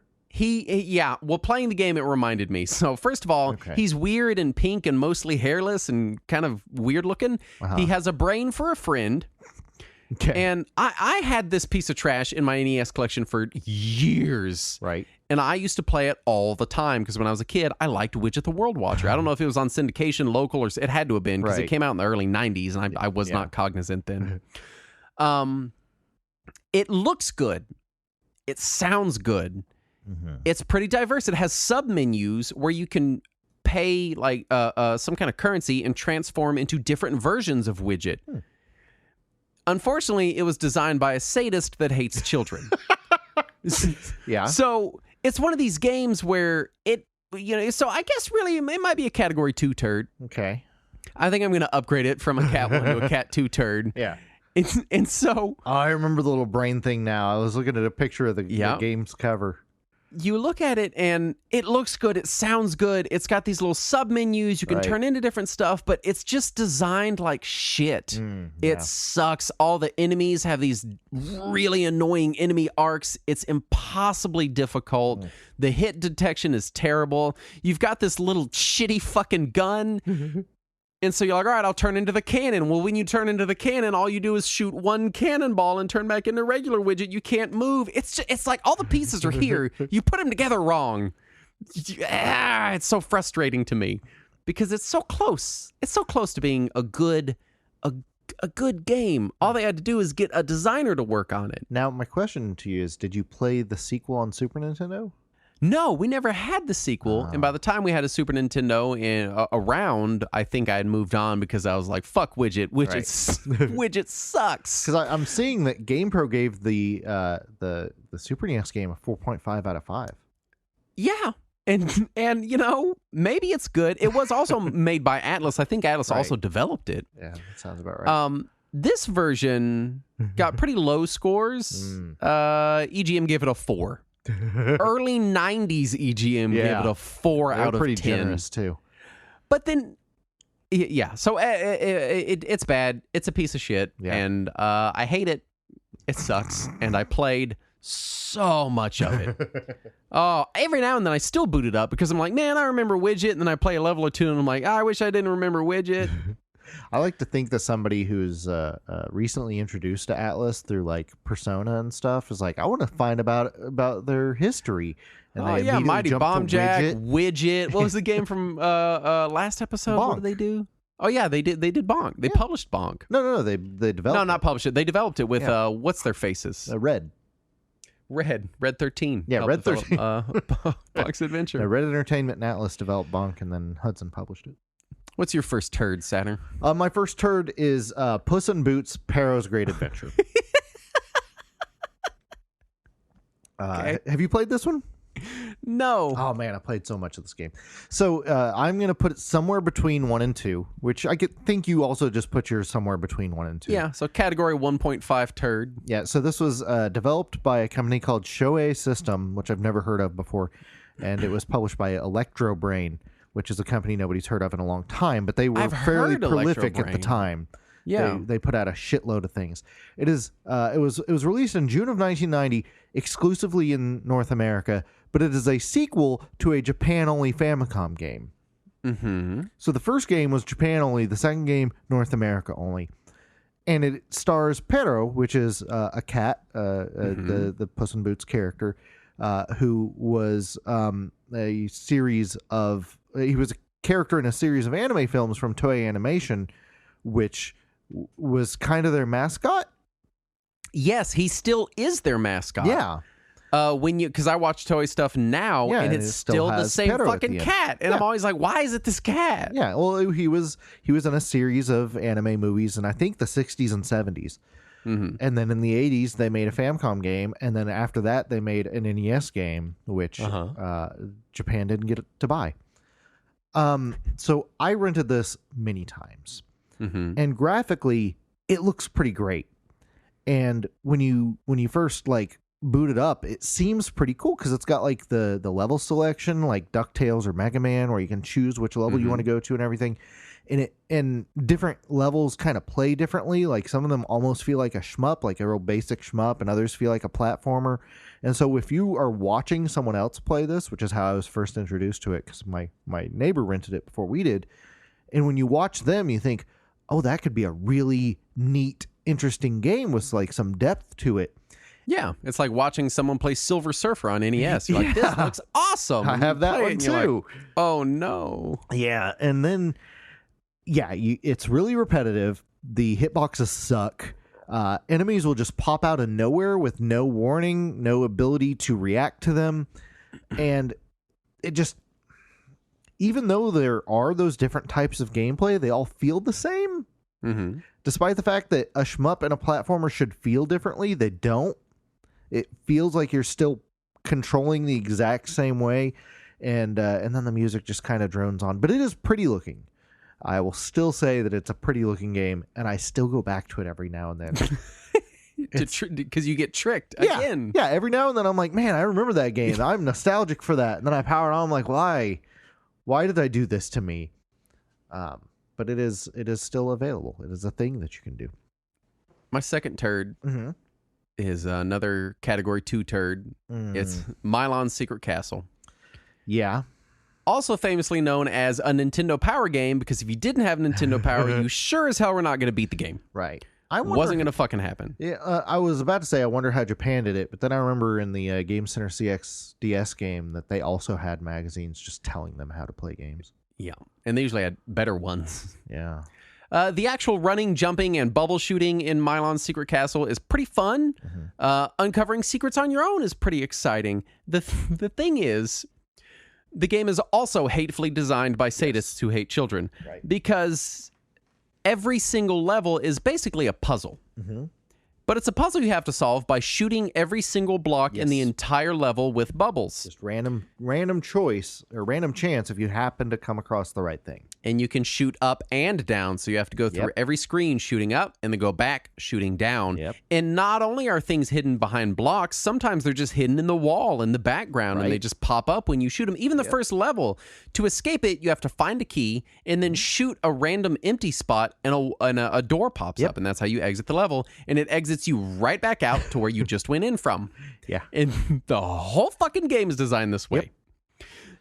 Well, playing the game, it reminded me. So, first of all, he's weird and pink and mostly hairless and kind of weird looking. He has a brain for a friend. Okay. And I had this piece of trash in my NES collection for years. Right. And I used to play it all the time because when I was a kid, I liked Widget the World Watcher. I don't know if it was on syndication, local, or it had to have been because it came out in the early 90s and I was not cognizant then. It looks good. It sounds good. It's pretty diverse. It has sub-menus where you can pay like some kind of currency and transform into different versions of Widget. Unfortunately, it was designed by a sadist that hates children. Yeah. So it's one of these games where so I guess really it might be a Category 2 turd. Okay. I think I'm going to upgrade it from a Cat 1 to a Cat 2 turd. Yeah. And so... Oh, I remember the little brain thing now. I was looking at a picture of the game's cover. You look at it and it looks good. It sounds good. It's got these little sub-menus. You can turn into different stuff, but it's just designed like shit. It sucks. All the enemies have these really annoying enemy arcs. It's impossibly difficult. The hit detection is terrible. You've got this little shitty fucking gun. And so you're like, all right, I'll turn into the cannon. Well, when you turn into the cannon, all you do is shoot one cannonball and turn back into regular Widget. You can't move. It's like all the pieces are here. You put them together wrong. It's so frustrating to me because it's so close. It's so close to being a good game. All they had to do is get a designer to work on it. Now, my question to you is, did you play the sequel on Super Nintendo? No, we never had the sequel. And by the time we had a Super Nintendo around, I think I had moved on because I was like, fuck Widget. Widget sucks. Because I'm seeing that GamePro gave the Super NES game a 4.5 out of 5. Yeah. And maybe it's good. It was also made by Atlas. I think Atlas also developed it. Yeah, that sounds about right. This version got pretty low scores. EGM gave it a 4. Early 90s EGM gave it a 4 out of 10. Pretty generous too. But then, so it's bad. It's a piece of shit, and I hate it. It sucks, and I played so much of it. Every now and then I still boot it up because I'm like, man, I remember Widget, and then I play a level or two, and I'm like, I wish I didn't remember Widget. I like to think that somebody who's recently introduced to Atlas through like Persona and stuff is like, I want to find about their history. And Mighty Bomb Jack, Widget. What was the game from last episode? Bonk. What did they do? Oh yeah, they did Bonk. They published Bonk. No, they developed. No, not published it. They developed it with what's their faces? Red 13. Yeah, Red 13. Bonk's Adventure. Red Entertainment and Atlas developed Bonk, and then Hudson published it. What's your first turd, Saturn? My first turd is Puss in Boots: Perro's Great Adventure. Okay. Have you played this one? No. Oh man, I played so much of this game. So I'm gonna put it somewhere between 1 and 2, which think you also just put yours somewhere between 1 and 2. Yeah, so category 1.5 turd. Yeah. So this was developed by a company called Shoei System, which I've never heard of before, and it was published by Electro Brain, which is a company nobody's heard of in a long time, but they were I've fairly heard prolific at the Electro Brain. time. Yeah. They put out a shitload of things. It was released in June of 1990 exclusively in North America, but it is a sequel to a Japan-only Famicom game. Mm-hmm. So the first game was Japan only, the second game North America only. And it stars Pero, which is a cat, the Puss in Boots character, who was he was a character in a series of anime films from Toei Animation, which was kind of their mascot. Yes, he still is their mascot. Yeah. Because I watch Toei stuff now, Yeah, and and it's it still still the has same Pero at fucking the end. cat, and Yeah. I'm always like, why is it this cat? Yeah, well, he was in a series of anime movies in I think the 60s and 70s. Mm-hmm. And then in the 80s, they made a Famicom game. And then after that, they made an NES game, which Japan didn't get to buy. So I rented this many times. Mm-hmm. And graphically, it looks pretty great. And when you first like boot it up, it seems pretty cool because it's got like the level selection, like DuckTales or Mega Man, where you can choose which level you want to go to and everything. And different levels kind of play differently. Like some of them almost feel like a shmup, like a real basic shmup, and others feel like a platformer. And so if you are watching someone else play this, which is how I was first introduced to it, because my neighbor rented it before we did, and when you watch them, you think, oh, that could be a really neat, interesting game with like some depth to it. Yeah, it's like watching someone play Silver Surfer on NES. You're like, this looks awesome. I have that Play it, one and you're too. like, oh no. Yeah, and then it's really repetitive. The hitboxes suck. Enemies will just pop out of nowhere with no warning, no ability to react to them, and it just, even though there are those different types of gameplay, they all feel the same. Mm-hmm. Despite the fact that a shmup and a platformer should feel differently, they don't. It feels like you're still controlling the exact same way, and then the music just kind of drones on. But it is pretty looking. I will still say that it's a pretty looking game, and I still go back to it every now and then. Because you get tricked again. Yeah, every now and then I'm like, man, I remember that game. I'm nostalgic for that. And then I power it on. I'm like, why? Why did I do this to me? But it is still available. It is a thing that you can do. My second turd is another category 2 turd. It's Milon's Secret Castle. Yeah. Also famously known as a Nintendo Power game, because if you didn't have Nintendo Power, you sure as hell were not going to beat the game. Right. Wasn't going to fucking happen. Yeah, I was about to say I wonder how Japan did it, but then I remember in the Game Center CX DS game that they also had magazines just telling them how to play games. Yeah, and they usually had better ones. Yeah. The actual running, jumping, and bubble shooting in Milon's Secret Castle is pretty fun. Uncovering secrets on your own is pretty exciting. The thing is, the game is also hatefully designed by sadists who hate children, because every single level is basically a puzzle. But it's a puzzle you have to solve by shooting every single block in the entire level with bubbles. Just random choice or random chance if you happen to come across the right thing. And you can shoot up and down, so you have to go through every screen shooting up and then go back shooting down. And not only are things hidden behind blocks, sometimes they're just hidden in the wall in the background, and they just pop up when you shoot them. Even the first level, to escape it, you have to find a key and then shoot a random empty spot, and a door pops up, and that's how you exit the level. And it exits you right back out to where you just went in from. And the whole fucking game is designed this way.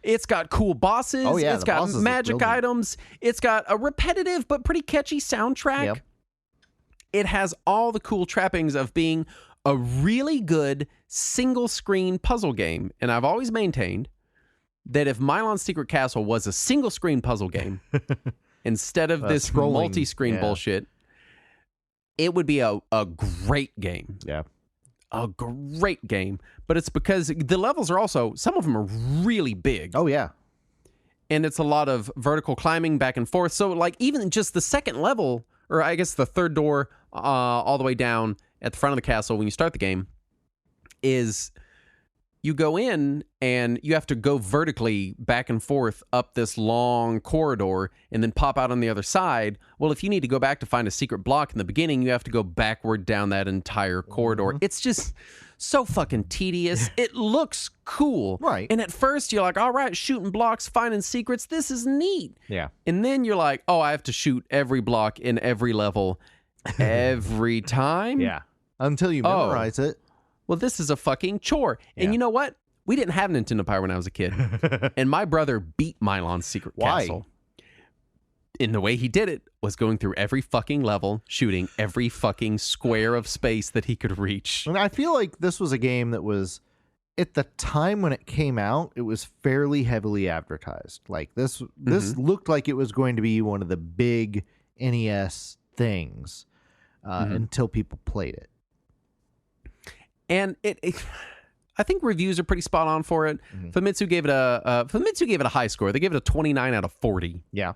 It's got cool bosses. It's got magic items. It's got a repetitive but pretty catchy soundtrack. It has all the cool trappings of being a really good single-screen puzzle game. And I've always maintained that if Milon's Secret Castle was a single-screen puzzle game instead of this multi-screen bullshit, it would be a great game. A great game. But it's because the levels are also, some of them are really big. and it's a lot of vertical climbing back and forth. So, like, even just the second level, or I guess the third door all the way down at the front of the castle when you start the game, is you go in and you have to go vertically back and forth up this long corridor and then pop out on the other side. Well, if you need to go back to find a secret block in the beginning, you have to go backward down that entire corridor. It's just so fucking tedious. It looks cool. Right. And at first you're like, all right, shooting blocks, finding secrets. This is neat. Yeah. And then you're like, oh, I have to shoot every block in every level every time. Yeah. Until you memorize it. Well, this is a fucking chore. And you know what? We didn't have Nintendo Power when I was a kid. And my brother beat Mylon's Secret Castle. And the way he did it was going through every fucking level, shooting every fucking square of space that he could reach. And I feel like this was a game that was, at the time when it came out, it was fairly heavily advertised. Like this looked like it was going to be one of the big NES things until people played it. And I think reviews are pretty spot on for it. Famitsu gave it a high score. They gave it a 29 out of 40. Yeah.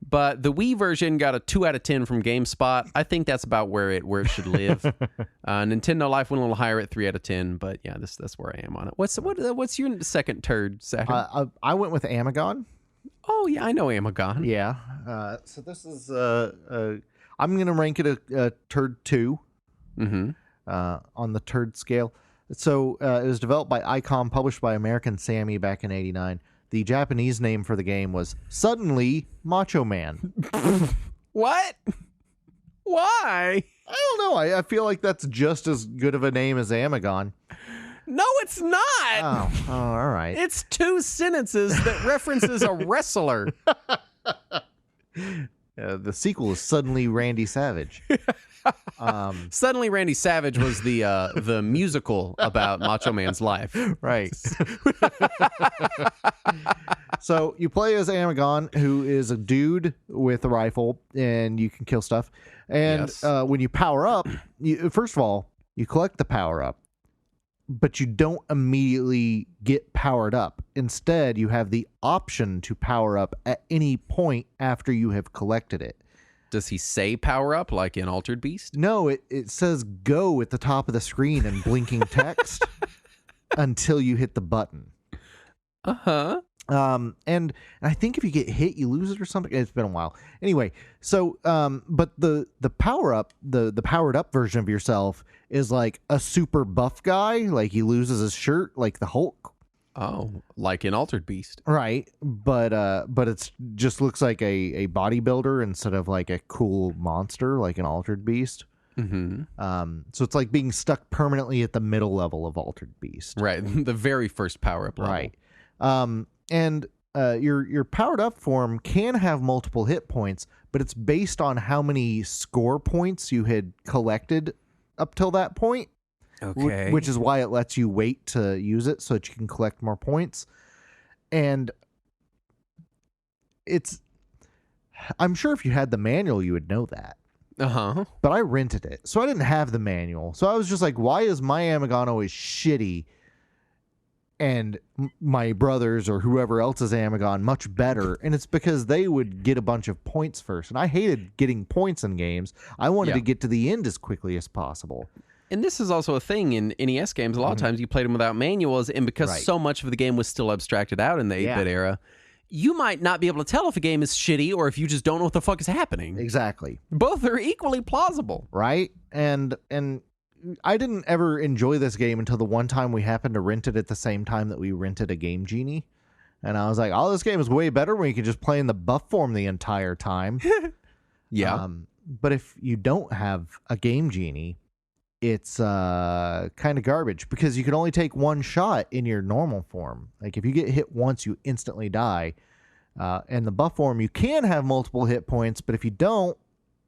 But the Wii version got a 2 out of 10 from GameSpot. I think that's about where it should live. Nintendo Life went a little higher at 3 out of 10. But yeah, that's where I am on it. What's your second turd, Saturn? I went with Amagon. Oh yeah, I know Amagon. Yeah. So this is I'm gonna rank it a turd 2. On the turd scale. So it was developed by ICOM, published by American Sammy back in '89. The Japanese name for the game was Suddenly Macho Man. What? Why? I don't know. I feel like that's just as good of a name as Amagon. No, it's not. Oh, all right. It's 2 sentences that references a wrestler. The sequel is Suddenly Randy Savage. Suddenly Randy Savage was the musical about Macho Man's life. Right. So you play as Amagon, who is a dude with a rifle, and you can kill stuff. And when you power up, first of all, you collect the power up, but you don't immediately get powered up. Instead, you have the option to power up at any point after you have collected it. Does he say power up like in Altered Beast? No, it says go at the top of the screen in blinking text until you hit the button. Uh-huh. And I think if you get hit, you lose it or something. It's been a while. Anyway, so but the power up, the powered up version of yourself is like a super buff guy, like he loses his shirt like the Hulk. Oh, like in Altered Beast. Right. But it's just looks like a bodybuilder instead of like a cool monster like an Altered Beast. So it's like being stuck permanently at the middle level of Altered Beast. Right. The very first power up level. Right. And your powered up form can have multiple hit points, but it's based on how many score points you had collected up till that point. Okay. Which is why it lets you wait to use it so that you can collect more points. And I'm sure if you had the manual, you would know that. Uh-huh. But I rented it, so I didn't have the manual. So I was just like, why is my Amagon always shitty and my brother's or whoever else's Amagon much better? And it's because they would get a bunch of points first. And I hated getting points in games. I wanted to get to the end as quickly as possible. And this is also a thing in NES games. A lot of times you played them without manuals, and because so much of the game was still abstracted out in the 8-bit era, you might not be able to tell if a game is shitty or if you just don't know what the fuck is happening. Exactly. Both are equally plausible. Right? And I didn't ever enjoy this game until the one time we happened to rent it at the same time that we rented a Game Genie. And I was like, oh, this game is way better when you can just play in the buff form the entire time. Yeah. But if you don't have a Game Genie, it's kind of garbage because you can only take one shot in your normal form. Like if you get hit once, you instantly die. And the buff form, you can have multiple hit points, but if you don't,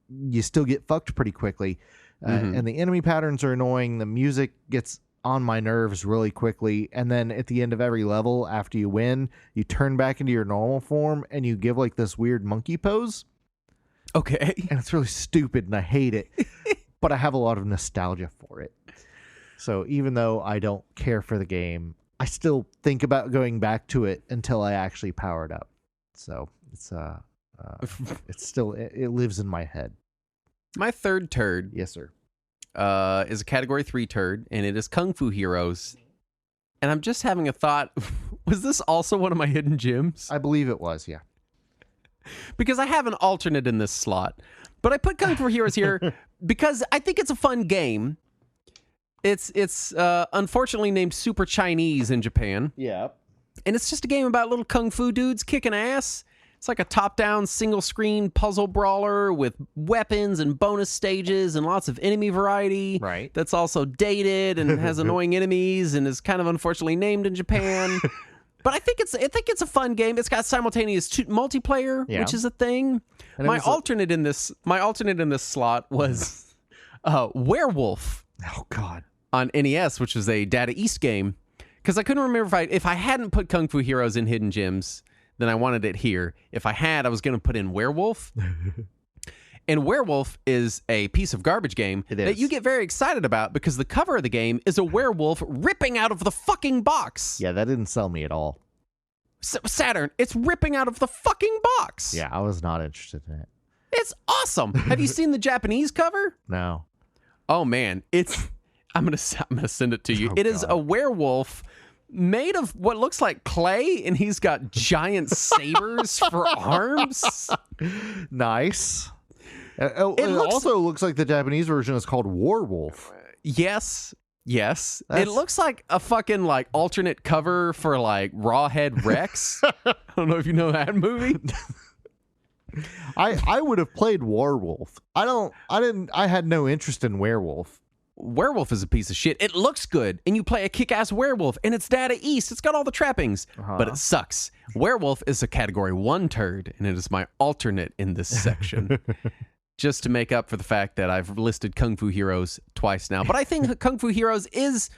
you still get fucked pretty quickly. And the enemy patterns are annoying. The music gets on my nerves really quickly. And then at the end of every level, after you win, you turn back into your normal form and you give like this weird monkey pose. Okay. And it's really stupid and I hate it. But I have a lot of nostalgia for it. So even though I don't care for the game, I still think about going back to it until I actually power it up. So it's still it lives in my head. My third turd Yes, sir. is a Category 3 turd, and it is Kung Fu Heroes. And I'm just having a thought. Was this also one of my hidden gems? I believe it was, yeah. Because I have an alternate in this slot. But I put Kung Fu Heroes here because I think it's a fun game. It's unfortunately named Super Chinese in Japan. Yeah. And it's just a game about little kung fu dudes kicking ass. It's like a top-down, single-screen puzzle brawler with weapons and bonus stages and lots of enemy variety. Right. That's also dated and has annoying enemies and is kind of unfortunately named in Japan. But I think it's a fun game. It's got simultaneous multiplayer, which is a thing. And My alternate in this slot was Werewolf. Oh God. On NES, which was a Data East game. Because I couldn't remember if I hadn't put Kung Fu Heroes in Hidden Gems, then I wanted it here. If I had, I was going to put in Werewolf. And Werewolf is a piece of garbage game that you get very excited about because the cover of the game is a werewolf ripping out of the fucking box. Yeah, that didn't sell me at all. Saturn, it's ripping out of the fucking box. Yeah, I was not interested in it. It's awesome. Have you seen the Japanese cover? No. Oh man, I'm gonna send it to you. It is a werewolf made of what looks like clay, and he's got giant sabers for arms. Nice. It also looks like the Japanese version is called Warwolf. Yes. It looks like a fucking like alternate cover for like Rawhead Rex. I don't know if you know that movie. I would have played Warwolf. I had no interest in Werewolf. Werewolf is a piece of shit. It looks good, and you play a kick-ass werewolf, and it's Data East. It's got all the trappings, but it sucks. Werewolf is a Category 1 turd, and it is my alternate in this section. Just to make up for the fact that I've listed Kung Fu Heroes twice now. But I think Kung Fu Heroes is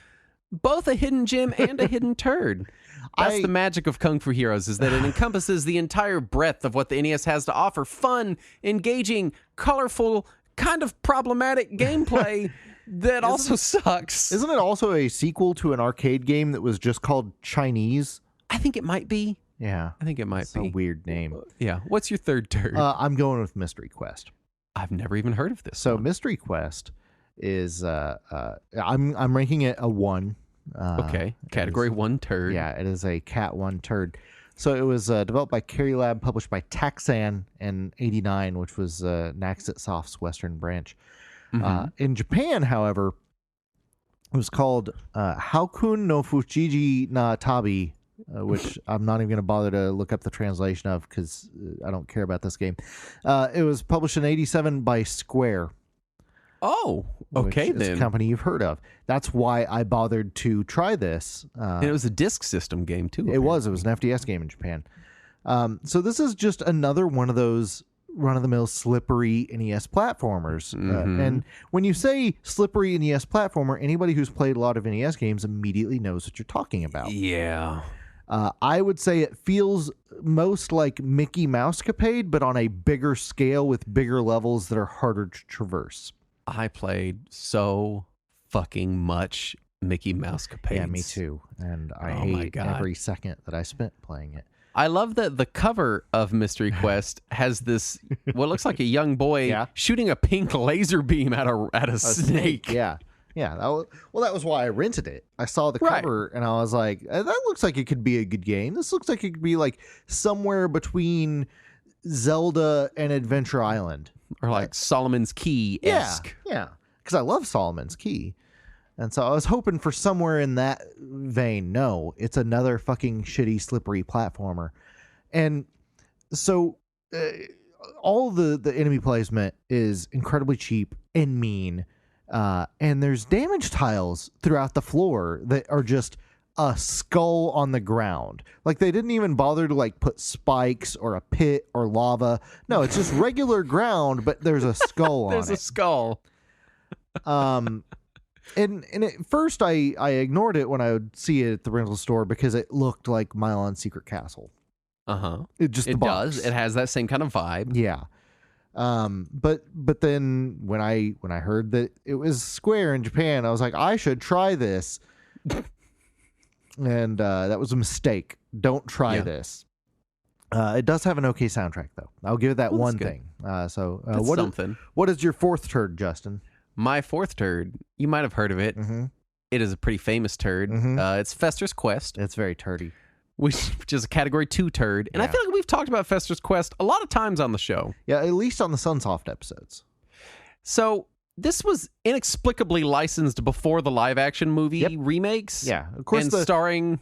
both a hidden gem and a hidden turd. That's the magic of Kung Fu Heroes, is that it encompasses the entire breadth of what the NES has to offer. Fun, engaging, colorful, kind of problematic gameplay that also sucks. Isn't it also a sequel to an arcade game that was just called Chinese? I think it might be. Yeah. I think it might be. A weird name. Yeah. What's your third turd? I'm going with Mystery Quest. I've never even heard of this. So Mystery Quest is I'm ranking it a 1. Okay. Category 1 turd. Yeah, it is a Cat 1 turd. So it was developed by Carry Lab, published by Taxan in '89, which was Naxit Soft's Western branch. In Japan, however, it was called Haokun no Fujiji na Tabi, which I'm not even going to bother to look up the translation of because I don't care about this game. It was published in '87 by Square. Oh, okay, which is a company you've heard of. That's why I bothered to try this. And it was a disc system game, too. It was an FDS game in Japan. So this is just another one of those run-of-the-mill slippery NES platformers. And when you say slippery NES platformer, anybody who's played a lot of NES games immediately knows what you're talking about. Yeah. I would say it feels most like Mickey Mousecapade, but on a bigger scale with bigger levels that are harder to traverse. I played so fucking much Mickey Mousecapades. Yeah, me too. And I hate every second that I spent playing it. I love that the cover of Mystery Quest has this, what looks like a young boy shooting a pink laser beam at a snake. Yeah. Yeah. That was why I rented it. I saw the cover and I was like, that looks like it could be a good game. This looks like it could be like somewhere between Zelda and Adventure Island. Or like Solomon's Key-esque. Yeah. Because I love Solomon's Key. And so I was hoping for somewhere in that vein. No, it's another fucking shitty, slippery platformer. And so all the enemy placement is incredibly cheap and mean. And there's damage tiles throughout the floor that are just a skull on the ground. Like they didn't even bother to like put spikes or a pit or lava. No, it's just regular ground, but there's a skull on it. There's a skull. And at first I ignored it when I would see it at the rental store because it looked like Milon Secret Castle. It does. It has that same kind of vibe. Yeah. But then when I heard that it was Square in Japan, I was like, I should try this. And that was a mistake. Don't try this. It does have an okay soundtrack, though. I'll give it that one good. thing. That's What something. What is your fourth turd, Justin? My fourth turd, you might have heard of it. Mm-hmm. It is a pretty famous turd. It's Fester's Quest, It's very turdy. which is a Category 2 turd. And I Yeah. feel like we've talked about Fester's Quest a lot of times on the show. Yeah, at least on the Sunsoft episodes. So this was inexplicably licensed before the live-action movie remakes. Yeah, of course. And starring...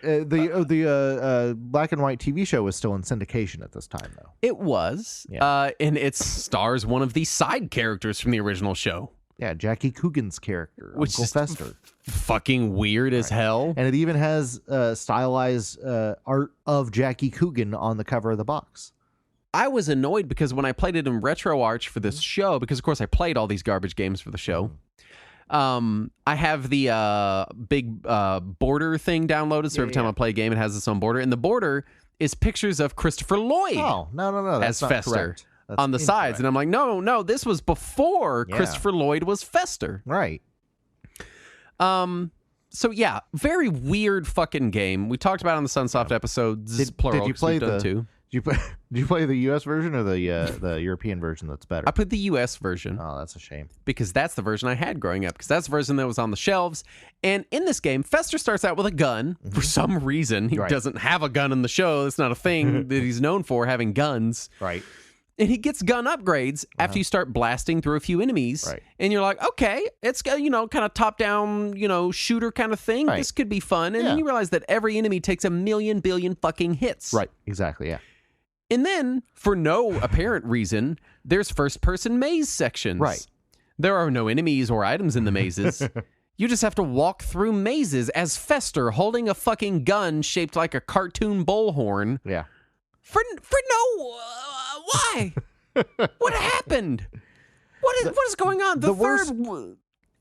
The black and white TV show was still in syndication at this time, though. It was. Yeah. And it stars one of the side characters from the original show. Yeah, Jackie Coogan's character, Which Uncle is Fester. Fucking weird as hell. And it even has stylized art of Jackie Coogan on the cover of the box. I was annoyed because when I played it in RetroArch for this show, because of course I played all these garbage games for the show, I have the big border thing downloaded, so every time I play a game, it has its own border. And the border is pictures of Christopher Lloyd Oh, no. That's as not Fester correct. That's on the sides. And I'm like, no, this was before Yeah. Christopher Lloyd was Fester. Right. So yeah, very weird fucking game. We talked about it on the Sunsoft episodes, plural. Did you 'cause play we've done the? two. Did you play the U.S. version or the European version that's better? I put the US version. Oh, that's a shame. Because that's the version I had growing up, because that's the version that was on the shelves. And in this game, Fester starts out with a gun. For some reason, he Right. doesn't have a gun in the show. That's not a thing that he's known for, having guns. Right. And he gets gun upgrades after you start blasting through a few enemies. Right. And you're like, okay, it's, kind of top-down, shooter kind of thing. Right. This could be fun. And Yeah. then you realize that every enemy takes a million billion fucking hits. Right. Exactly. Yeah. And then, for no apparent reason, there's first-person maze sections. Right. There are no enemies or items in the mazes. You just have to walk through mazes as Fester holding a fucking gun shaped like a cartoon bullhorn. Yeah. For no... why? What happened? What is going on?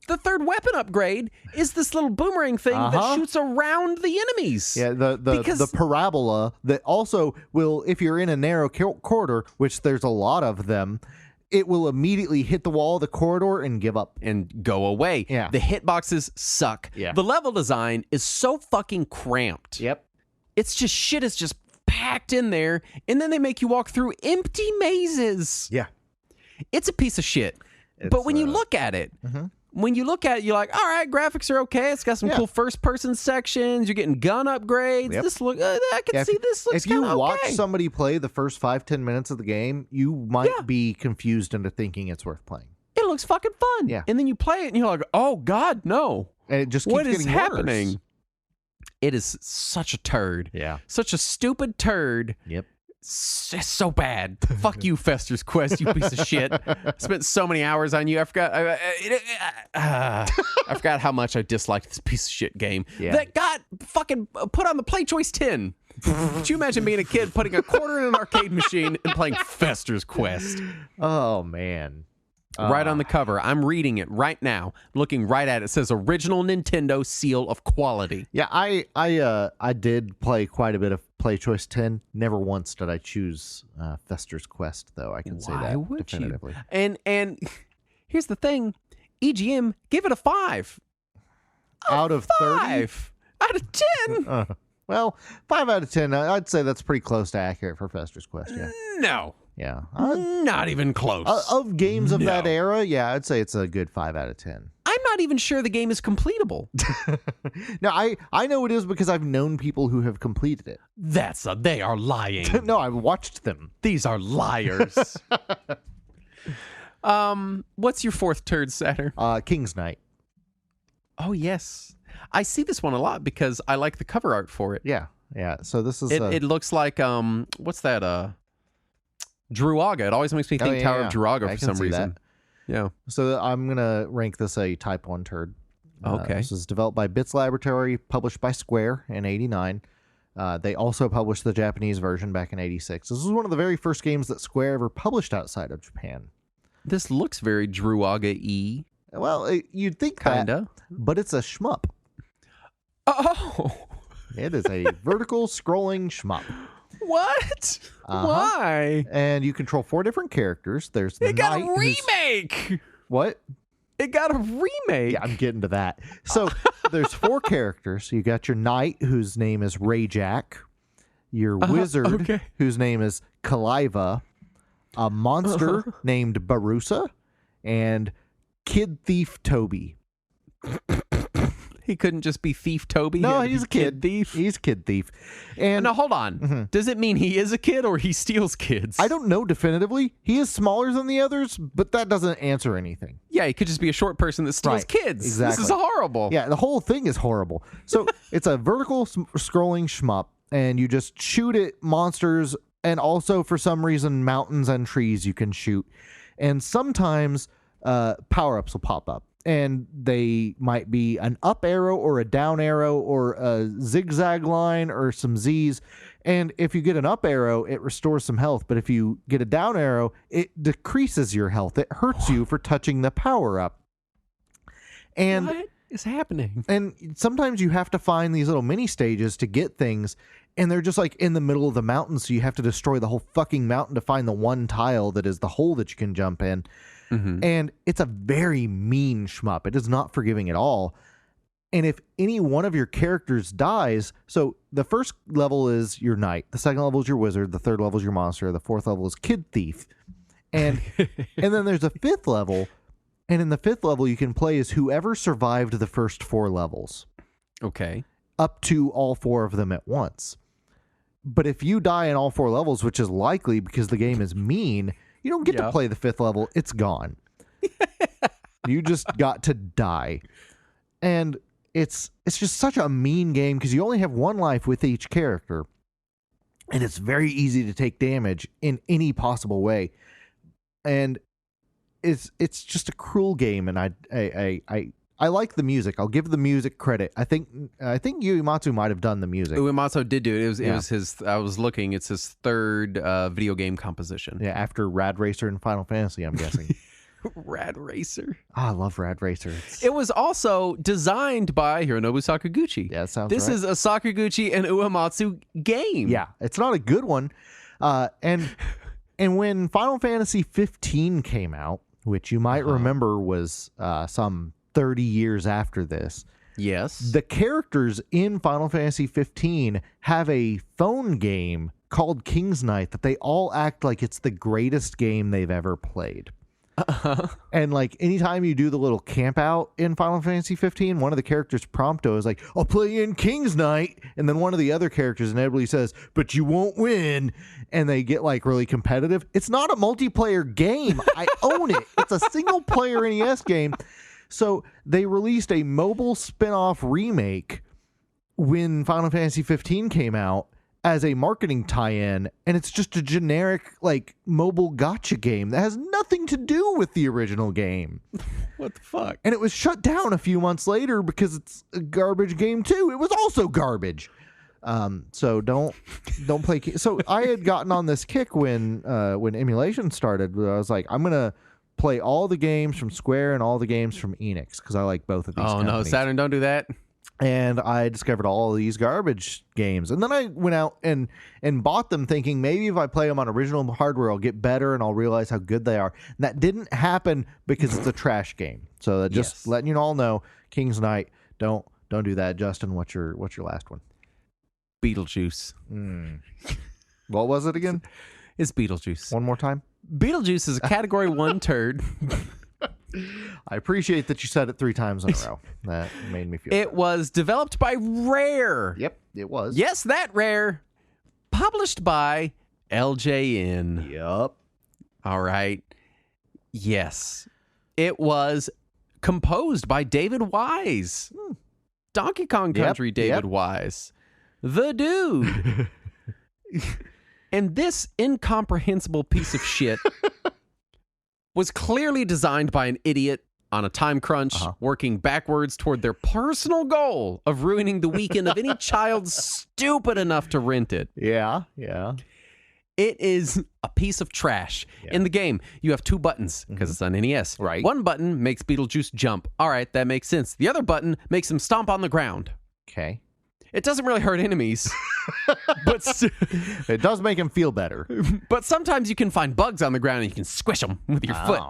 The third weapon upgrade is this little boomerang thing that shoots around the enemies. Yeah, the parabola that also will, if you're in a narrow corridor, which there's a lot of them, it will immediately hit the wall of the corridor and give up. And go away. Yeah. The hitboxes suck. Yeah. The level design is so fucking cramped. Yep. It's just shit is just packed in there, and then they make you walk through empty mazes. Yeah. It's a piece of shit. But when you look at it, you're like, all right, graphics are okay. It's got some cool first-person sections. You're getting gun upgrades. Yep. This look, I can see this looks If you kind of watch okay. somebody play the first 5-10 minutes of the game, you might be confused into thinking it's worth playing. It looks fucking fun. Yeah. And then you play it, and you're like, oh God, no. And it just keeps What is getting happening? worse. It is such a turd. Yeah. Such a stupid turd. Yep. It's so bad. Fuck you, Fester's Quest, you piece of shit. Spent so many hours on you. I forgot. I forgot how much I disliked this piece of shit game that got fucking put on the Play Choice 10. Could you imagine being a kid putting a quarter in an arcade machine and playing Fester's Quest? Oh, man. Right on the cover. I'm reading it right now, looking right at it. It says original Nintendo seal of quality. Yeah, I did play quite a bit of Play Choice 10. Never once did I choose Fester's Quest, though. I can say that would definitively. You? And here's the thing. EGM, give it a 5. Out of 30? 5 out of 10. Well, 5 out of 10. I'd say that's pretty close to accurate for Fester's Quest. Yeah. No. Yeah. Not even close. Of games of that era, yeah, I'd say it's a good 5 out of 10. I'm not even sure the game is completable. No, I know it is because I've known people who have completed it. They are lying. No, I've watched them. These are liars. What's your fourth turd, Saturn? King's Knight. Oh, yes. I see this one a lot because I like the cover art for it. Yeah. Yeah. So this is It looks like what's that? Druaga. It always makes me think Tower of Druaga for some reason. Yeah. So I'm gonna rank this a Type 1 turd. Okay. This is developed by Bits Laboratory, published by Square in '89. They also published the Japanese version back in '86. This was one of the very first games that Square ever published outside of Japan. This looks very Druaga-y. Well, you'd think Kinda. but it's a shmup. Oh. It is a vertical scrolling shmup. What? Why? And you control 4 different characters. There's the It got knight a remake. What? It got a remake. Yeah, I'm getting to that. So there's 4 characters. You got your knight, whose name is Ray Jack. your wizard, okay. whose name is Kaliva, a monster named Barusa, and Kid Thief Toby. He couldn't just be Thief Toby? No, He had to he's be a kid thief? He's Kid Thief. And Now, hold on. Does it mean he is a kid or he steals kids? I don't know definitively. He is smaller than the others, but that doesn't answer anything. Yeah, he could just be a short person that steals Right, kids. exactly. This is horrible. Yeah, the whole thing is horrible. So it's a vertical scrolling shmup, and you just shoot at monsters, and also for some reason mountains and trees you can shoot. And sometimes power-ups will pop up. And they might be an up arrow or a down arrow or a zigzag line or some Z's. And if you get an up arrow, it restores some health. But if you get a down arrow, it decreases your health. It hurts you for touching the power up. And what is happening? And sometimes you have to find these little mini stages to get things. And they're just like in the middle of the mountain. So you have to destroy the whole fucking mountain to find the one tile that is the hole that you can jump in. And it's a very mean shmup. It is not forgiving at all. And if any one of your characters dies, so the first level is your knight, the second level is your wizard, the third level is your monster, the fourth level is Kid Thief. And then there's a fifth level, and in the fifth level you can play as whoever survived the first 4 levels. Okay. Up to all 4 of them at once. But if you die in all 4 levels, which is likely because the game is mean, you don't get to play the 5th level. It's gone. You just got to die. And it's just such a mean game because you only have 1 life with each character. And it's very easy to take damage in any possible way. And it's just a cruel game. And I like the music. I'll give the music credit. I think Uematsu might have done the music. Uematsu did do it. It was his. I was looking. It's his 3rd video game composition. Yeah, after Rad Racer and Final Fantasy, I'm guessing. Rad Racer. I love Rad Racer. It was also designed by Hironobu Sakaguchi. Yeah, that sounds This right. is a Sakaguchi and Uematsu game. Yeah, it's not a good one. And when Final Fantasy 15 came out, which you might remember was some 30 years after this. Yes. The characters in Final Fantasy 15 have a phone game called King's Knight that they all act like it's the greatest game they've ever played. And like anytime you do the little camp out in Final Fantasy 15, one of the characters Prompto is like, I'll play in King's Knight. And then one of the other characters inevitably says, but you won't win. And they get like really competitive. It's not a multiplayer game. I own it. It's a single player NES game. So they released a mobile spin-off remake when Final Fantasy 15 came out as a marketing tie-in, and it's just a generic like mobile gotcha game that has nothing to do with the original game. What the fuck? And it was shut down a few months later because it's a garbage game too. It was also garbage. So don't play. So I had gotten on this kick when emulation started. I was like, I'm gonna play all the games from Square and all the games from Enix because I like both of these companies. No, Saturn, don't do that. And I discovered all of these garbage games. And then I went out and bought them thinking maybe if I play them on original hardware, I'll get better and I'll realize how good they are. And that didn't happen because it's a trash game. So just letting you all know, King's Knight, don't do that. Justin, what's your last one? Beetlejuice. What was it again? It's Beetlejuice. One more time. Beetlejuice is a category 1 turd. I appreciate that you said it 3 times in a row. That made me feel It was developed by Rare. Yep, it was. Yes, that Rare. Published by LJN. Yep. All right. Yes. It was composed by David Wise. Donkey Kong Country David Wise. The dude. And this incomprehensible piece of shit was clearly designed by an idiot on a time crunch, working backwards toward their personal goal of ruining the weekend of any child stupid enough to rent it. Yeah. It is a piece of trash. In the game, you have 2 buttons because it's on NES. Right. One button makes Beetlejuice jump. All right, that makes sense. The other button makes him stomp on the ground. Okay. It doesn't really hurt enemies, but It does make him feel better. but sometimes you can find bugs on the ground and you can squish them with your foot.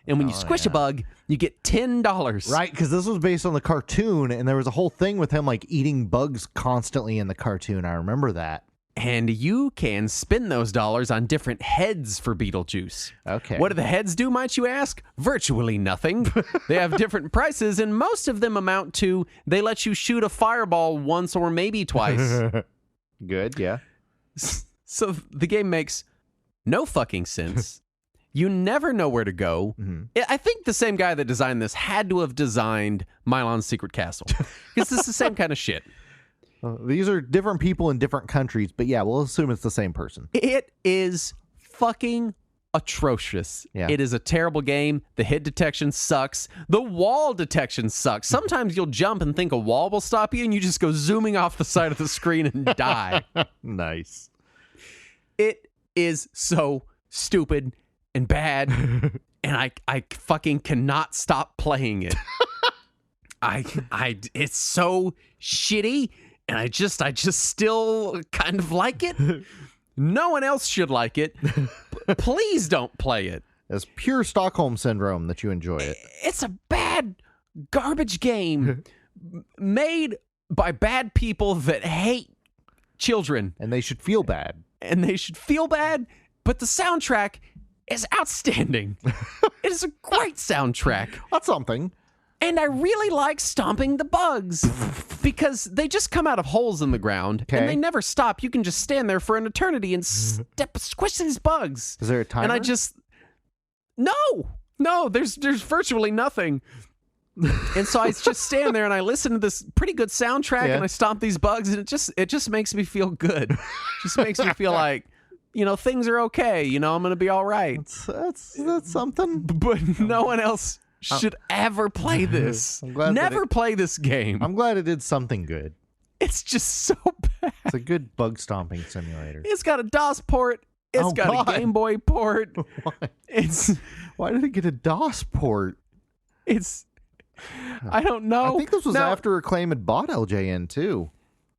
And when you squish a bug, you get $10. Right, because this was based on the cartoon, and there was a whole thing with him like eating bugs constantly in the cartoon. I remember that. And you can spend those dollars on different heads for Beetlejuice. Okay. What do the heads do, might you ask? Virtually nothing. They have different prices, and most of them amount to they let you shoot a fireball once or maybe twice. Good, yeah. So the game makes no fucking sense. You never know where to go. I think the same guy that designed this had to have designed Milon's Secret Castle. Because this is the same kind of shit. These are different people in different countries, but yeah, we'll assume it's the same person. It is fucking atrocious. Yeah. It is a terrible game. The hit detection sucks. The wall detection sucks. Sometimes you'll jump and think a wall will stop you, and you just go zooming off the side of the screen and die. Nice. It is so stupid and bad, and I fucking cannot stop playing it. It's so shitty. And I just still kind of like it. No one else should like it. Please don't play it. It's pure Stockholm Syndrome that you enjoy it. It's a bad garbage game made by bad people that hate children. And they should feel bad. But the soundtrack is outstanding. It is a great soundtrack. That's something. And I really like stomping the bugs because they just come out of holes in the ground and they never stop. You can just stand there for an eternity and squish these bugs. Is there a timer? And no, there's virtually nothing. And so I just stand there and I listen to this pretty good soundtrack and I stomp these bugs and it just makes me feel good. It just makes me feel like, things are okay. I'm going to be all right. That's something. But no one else should ever play this. Never play this game. I'm glad it did something good. It's just so bad. It's a good bug stomping simulator. It's got a DOS port. It's got a Game Boy port. Why did it get a DOS port? I don't know. I think this was after Acclaim had bought LJN too.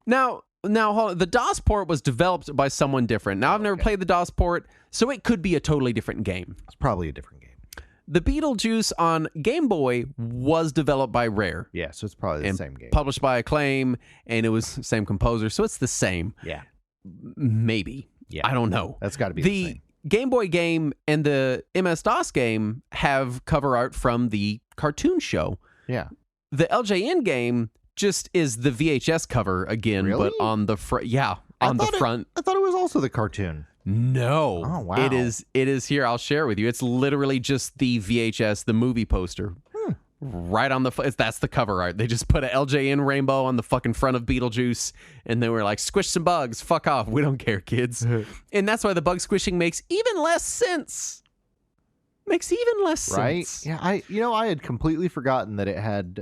Now, hold on. The DOS port was developed by someone different. Now, I've never played the DOS port, so it could be a totally different game. It's probably a different game. The Beetlejuice on Game Boy was developed by Rare. Yeah, so it's probably the same game. Published by Acclaim, and it was the same composer, so it's the same. Yeah. Maybe. Yeah. I don't know. That's got to be the same. Game Boy game and the MS-DOS game have cover art from the cartoon show. Yeah. The LJN game just is the VHS cover again, Really? but on the front. Yeah, on the front. I thought it was also the cartoon. No. Oh, wow. It is here. I'll share with you. It's literally just the VHS, the movie poster. Right on that's the cover art. They just put a LJN rainbow on the fucking front of Beetlejuice, and they were like, squish some bugs. Fuck off. We don't care, kids. And that's why the bug squishing makes even less sense. Right? Yeah, I had completely forgotten that it had,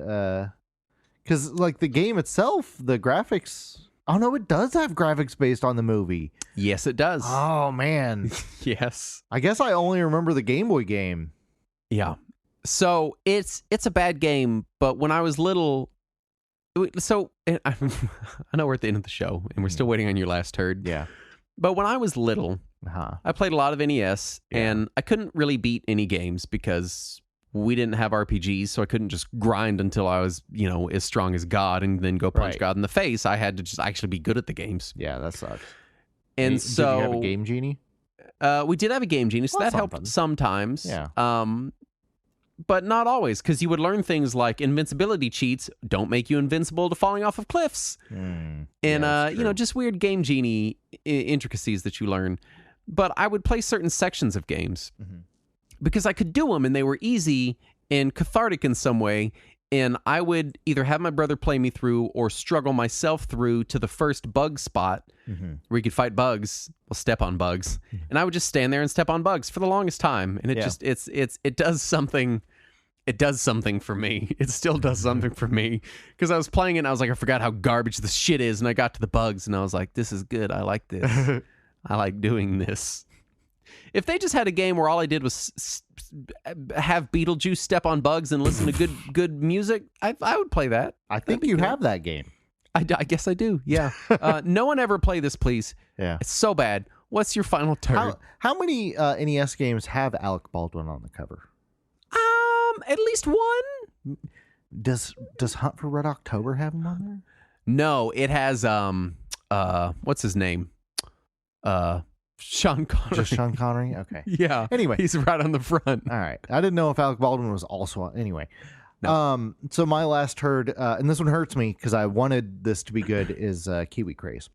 because like the game itself, the graphics. Oh no, it does have graphics based on the movie. Yes, it does. Oh man. Yes. I guess I only remember the Game Boy game. Yeah. So it's a bad game, but when I was little, I know we're at the end of the show and we're still waiting on your last turd. Yeah. But when I was little, I played a lot of NES and I couldn't really beat any games because we didn't have RPGs, so I couldn't just grind until I was, as strong as God and then go punch God in the face. I had to just actually be good at the games. Yeah, that sucks. And did you have a Game Genie? We did have a Game Genie, so that helped sometimes. Yeah. But not always, because you would learn things like invincibility cheats don't make you invincible to falling off of cliffs. And, just weird Game Genie intricacies that you learn. But I would play certain sections of games because I could do them and they were easy and cathartic in some way. And I would either have my brother play me through or struggle myself through to the first bug spot where you could fight bugs, step on bugs. And I would just stand there and step on bugs for the longest time. And it does something. It does something for me. It still does something for me. Because I was playing it and I was like, I forgot how garbage this shit is. And I got to the bugs and I was like, this is good. I like this. I like doing this. If they just had a game where all I did was have Beetlejuice step on bugs and listen to good music, I would play that. I think you have that game. I guess I do, yeah. No one ever play this, please. Yeah. It's so bad. What's your final turn? How many NES games have Alec Baldwin on the cover? At least one. Does Hunt for Red October have him on there? No, it has what's his name? Sean Connery. Just Sean Connery? Okay. Yeah. Anyway. He's right on the front. All right. I didn't know if Alec Baldwin was also on. Anyway. No. So my last turd, and this one hurts me because I wanted this to be good, is Kiwi Craze.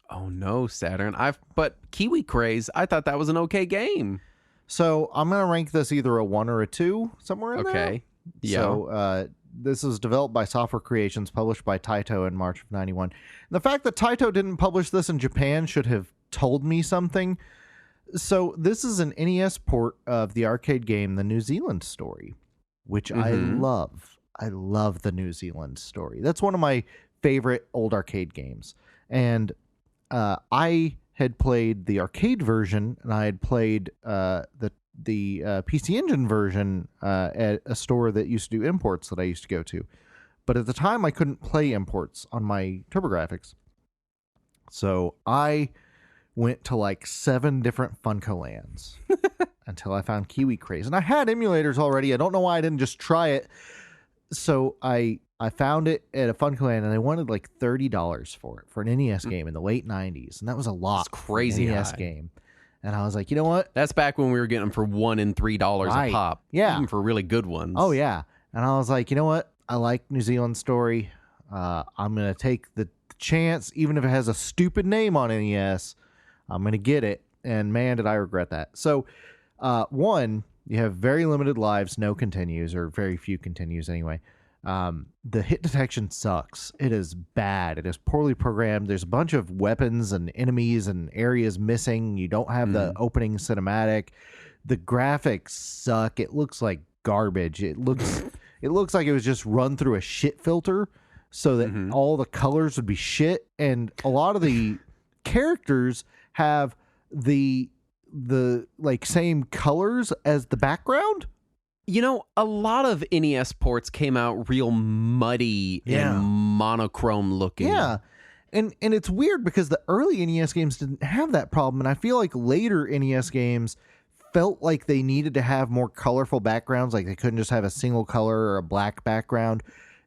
Oh no, Saturn. But Kiwi Craze, I thought that was an okay game. So I'm going to rank this either a 1 or a 2, somewhere in there. Okay. Yeah. So this was developed by Software Creations, published by Taito in March of 91. And the fact that Taito didn't publish this in Japan should have told me something. So this is an NES port of the arcade game The New Zealand Story, which I love. I love The New Zealand Story. That's one of my favorite old arcade games. And I had played the arcade version, and I had played the PC Engine version at a store that used to do imports that I used to go to. But at the time, I couldn't play imports on my TurboGrafx. So I went to like 7 different Funko Lands until I found Kiwi Craze. And I had emulators already. I don't know why I didn't just try it. So I found it at a Funko Land, and they wanted like $30 for it, for an NES game in the late 90s. And that was a lot. That's crazy for an NES high. game. And I was like, you know what? That's back when we were getting them for $1 and $3 Right. a pop. Yeah. Even for really good ones. Oh, yeah. And I was like, you know what? I like New Zealand Story. I'm going to take the chance, even if it has a stupid name on NES. I'm going to get it. And man, did I regret that. So, one, you have very limited lives, no continues, or very few continues anyway. The hit detection sucks. It is bad. It is poorly programmed. There's a bunch of weapons and enemies and areas missing. You don't have the opening cinematic. The graphics suck. It looks like garbage. It looks like it was just run through a shit filter so that all the colors would be shit. And a lot of the characters have the like same colors as the background. You know, a lot of NES ports came out real muddy and monochrome looking. Yeah. And it's weird because the early NES games didn't have that problem. And I feel like later NES games felt like they needed to have more colorful backgrounds. Like they couldn't just have a single color or a black background.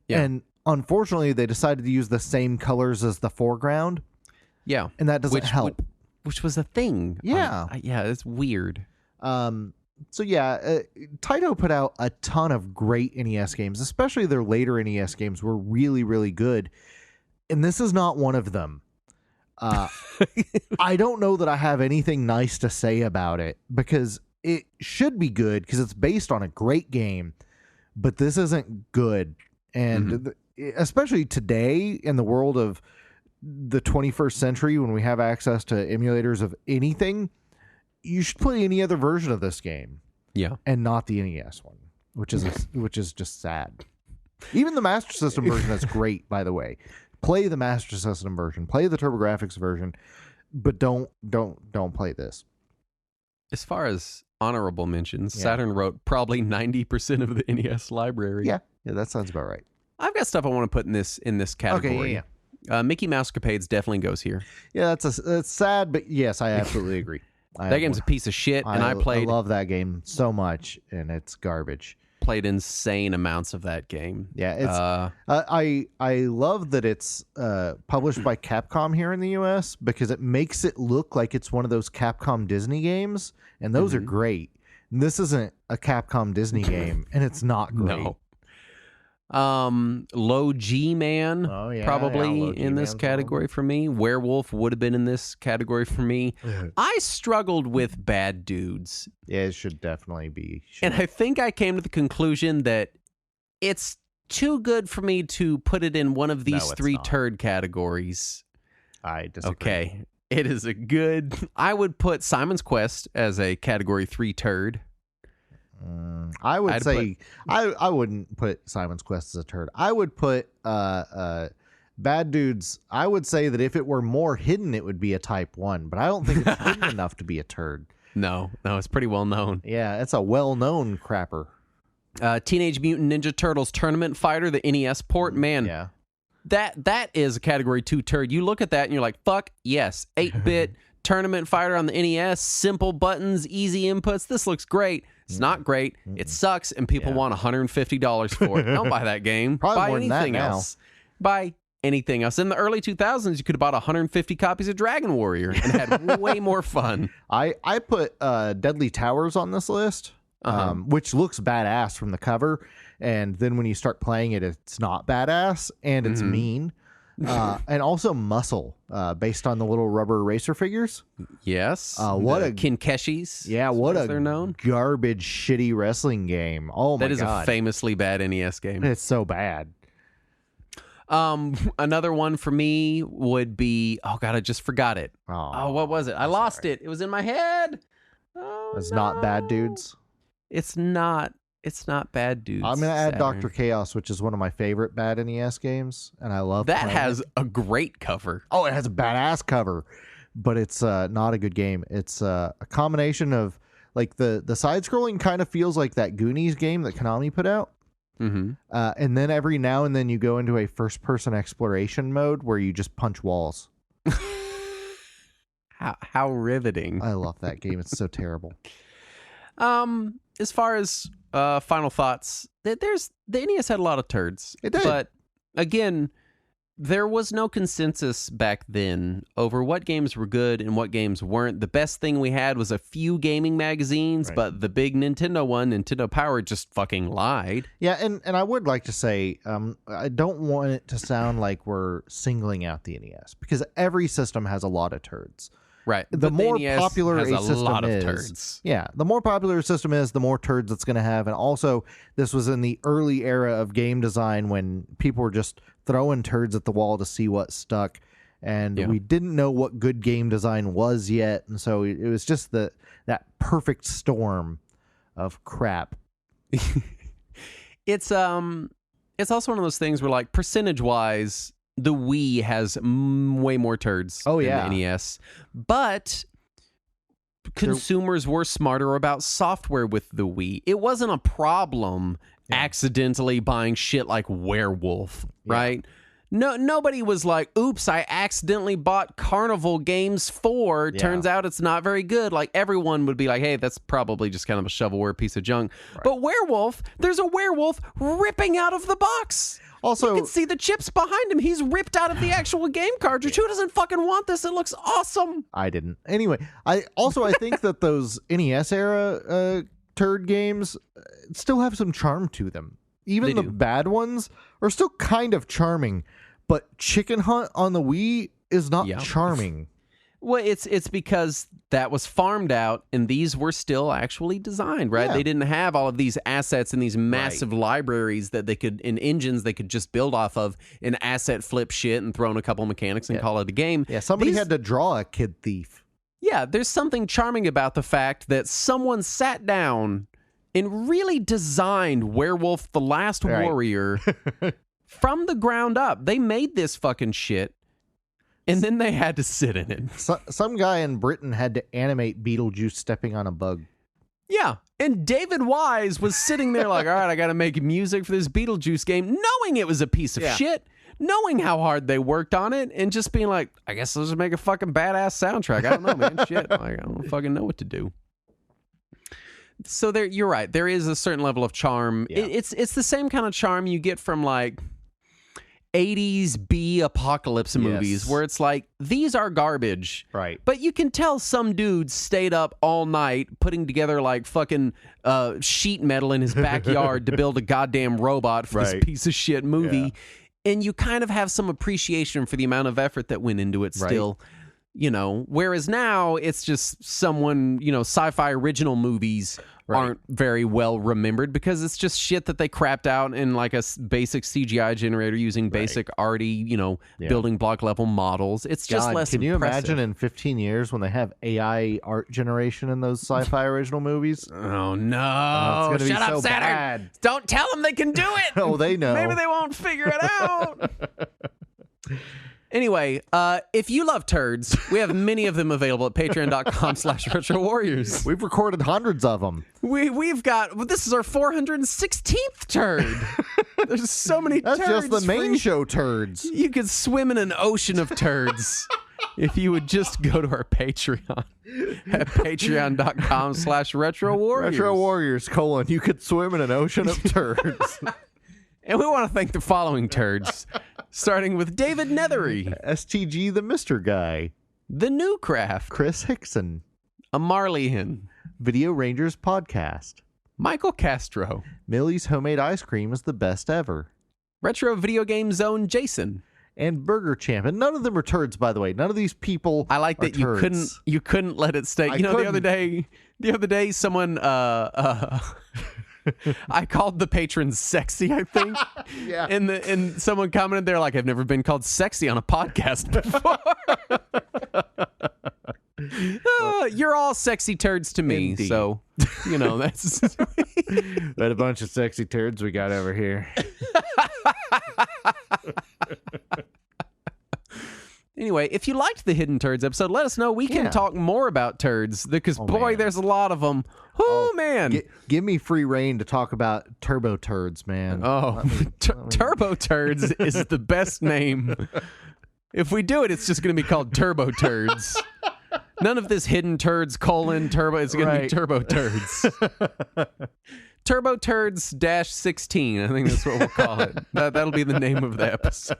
Yeah. And unfortunately, they decided to use the same colors as the foreground. Yeah. And that doesn't help. Which was a thing. Yeah. Yeah, it's weird. So yeah, Taito put out a ton of great NES games, especially their later NES games were really, really good. And this is not one of them. I don't know that I have anything nice to say about it because it should be good because it's based on a great game, but this isn't good. And especially today in the world of the 21st century when we have access to emulators of anything, you should play any other version of this game. Yeah. And not the NES one, which is just sad. Even the Master System version is great, by the way. Play the Master System version, play the TurboGrafx version, but don't play this. As far as honorable mentions, Saturn wrote probably 90% of the NES library. Yeah, that sounds about right. I've got stuff I want to put in this category. Okay, yeah. Mickey Mouse Capades definitely goes here. Yeah, that's sad, but yes, I absolutely agree. That game's a piece of shit, and I love that game so much, and it's garbage. Played insane amounts of that game. Yeah, it's I love that it's published by Capcom here in the US because it makes it look like it's one of those Capcom Disney games, and those are great. And this isn't a Capcom Disney game, and it's not great. No. Low G Man, probably in this category for me. Werewolf would have been in this category for me. I struggled with Bad Dudes. Yeah, it should definitely be. And I think I came to the conclusion that it's too good for me to put it in one of these three turd categories. I disagree. Okay. It is a good... I would put Simon's Quest as a category 3 turd. I would say I wouldn't put Simon's Quest as a turd. I would put Bad Dudes. I would say that if it were more hidden, it would be a type 1, but I don't think it's hidden enough to be a turd. No, it's pretty well known. Yeah, it's a well-known crapper. Teenage Mutant Ninja Turtles Tournament Fighter, the NES port, man. Yeah. That is a category 2 turd. You look at that and you're like, fuck yes, 8-bit tournament fighter on the NES, simple buttons, easy inputs. This looks great. It's not great. It sucks, and people want $150 for it. Don't buy that game. Probably buy more than that anything now. else. Buy anything else. In the early 2000s, you could have bought 150 copies of Dragon Warrior and had way more fun. I put Deadly Towers on this list, which looks badass from the cover. And then when you start playing it, it's not badass and it's mean. And also Muscle, based on the little rubber racer figures. Yes. What a Kinkeshis. Yeah, what a they're known. Garbage, shitty wrestling game. Oh my god. That is a famously bad NES game. It's so bad. Another one for me would be, oh god, I just forgot it. Oh, What was it? I lost it. It was in my head. Oh, it's not Bad Dudes. It's not Bad Dudes. I'm gonna add Saturn. Dr. Chaos, which is one of my favorite bad NES games, and I love that. playing Has it. a great cover. Oh, it has a badass cover, but it's not a good game. It's a combination of like the side scrolling kind of feels like that Goonies game that Konami put out. Mm-hmm. And then every now and then you go into a first-person exploration mode where you just punch walls. How riveting. I love that game. It's so terrible. As far as final thoughts, the NES had a lot of turds. It did. But again, there was no consensus back then over what games were good and what games weren't. The best thing we had was a few gaming magazines, Right. but the big Nintendo one, Nintendo Power, just fucking lied. Yeah, and I would like to say, I don't want it to sound like we're singling out the NES, because every system has a lot of turds. Right. The But more NES popular has a a system lot of is, turds. yeah, the more popular a system is, the more turds it's going to have. And also, this was in the early era of game design when people were just throwing turds at the wall to see what stuck. And Yeah. we didn't know what good game design was yet. And so it was just that perfect storm of crap. It's also one of those things where, like, percentage-wise, the Wii has way more turds than the NES. But consumers were smarter about software with the Wii. It wasn't a problem accidentally buying shit like Werewolf, right? Nobody was like, oops, I accidentally bought Carnival Games 4. Turns out it's not very good. Like, everyone would be like, hey, that's probably just kind of a shovelware piece of junk. Right. But Werewolf, there's a werewolf ripping out of the box. Also, you can see the chips behind him. He's ripped out of the actual game cartridge. Who doesn't fucking want this? It looks awesome. I didn't. Anyway, I think that those NES era turd games still have some charm to them. Even the bad ones are still kind of charming, but Chicken Hunt on the Wii is not charming. Well, it's because that was farmed out, and these were still actually designed, right? Yeah. They didn't have all of these assets and these massive libraries that they could, in engines they could just build off of, and asset flip shit and throw in a couple mechanics and call it a game. Yeah, somebody had to draw a Kid Thief. Yeah, there's something charming about the fact that someone sat down and really designed Werewolf the Last Warrior from the ground up. They made this fucking shit. And then they had to sit in it. Some guy in Britain had to animate Beetlejuice stepping on a bug. Yeah. And David Wise was sitting there like, all right, I got to make music for this Beetlejuice game, knowing it was a piece of shit, knowing how hard they worked on it, and just being like, I guess I'll just make a fucking badass soundtrack. I don't know, man. Shit. Like, I don't fucking know what to do. So you're right. There is a certain level of charm. Yeah. It's the same kind of charm you get from, like, 80s B apocalypse movies where it's like, these are garbage. Right. But you can tell some dude stayed up all night putting together like fucking sheet metal in his backyard to build a goddamn robot for this piece of shit movie. Yeah. And you kind of have some appreciation for the amount of effort that went into it still. You know, whereas now it's just someone, sci-fi original movies aren't very well remembered because it's just shit that they crapped out in like a basic CGI generator using basic already, building block level models. It's just less Can you impressive. imagine in 15 years when they have AI art generation in those sci-fi original movies? Oh, no. It's Shut gonna be up, so Saturn. bad. Don't tell them they can do it. Oh, they know. Maybe they won't figure it out. Anyway, if you love turds, we have many of them available at patreon.com/Retro Warriors. We've recorded hundreds of them. We've got, this is our 416th turd. There's so many That's turds. just the main show turds. You could swim in an ocean of turds if you would just go to our Patreon at patreon.com/Retro Warriors. Retro Warriors, you could swim in an ocean of turds. And we want to thank the following turds. Starting with David Nethery, STG the Mr. Guy, The New Craft, Chris Hickson, A Marleyhin, Video Rangers Podcast, Michael Castro, Millie's Homemade Ice Cream is the best ever, Retro Video Game Zone Jason, and Burger Champ. And none of them are turds, by the way. None of these people I like that turds. you couldn't let it stay. You know, the other day someone I called the patrons sexy, I think. Yeah. And someone commented, they're like, I've never been called sexy on a podcast before. You're all sexy turds to me. Indeed. So, you know, that's What a bunch of sexy turds we got over here. Anyway, if you liked the Hidden Turds episode, let us know. We can talk more about turds because, boy, man. there's a lot of them. Oh, man. Give me free reign to talk about turbo turds, man. Oh, Turbo Turds is the best name. If we do it, it's just going to be called Turbo Turds. None of this Hidden Turds, turbo. It's going to be Turbo Turds. Turbo Turds -16. I think that's what we'll call it. That'll be the name of the episode.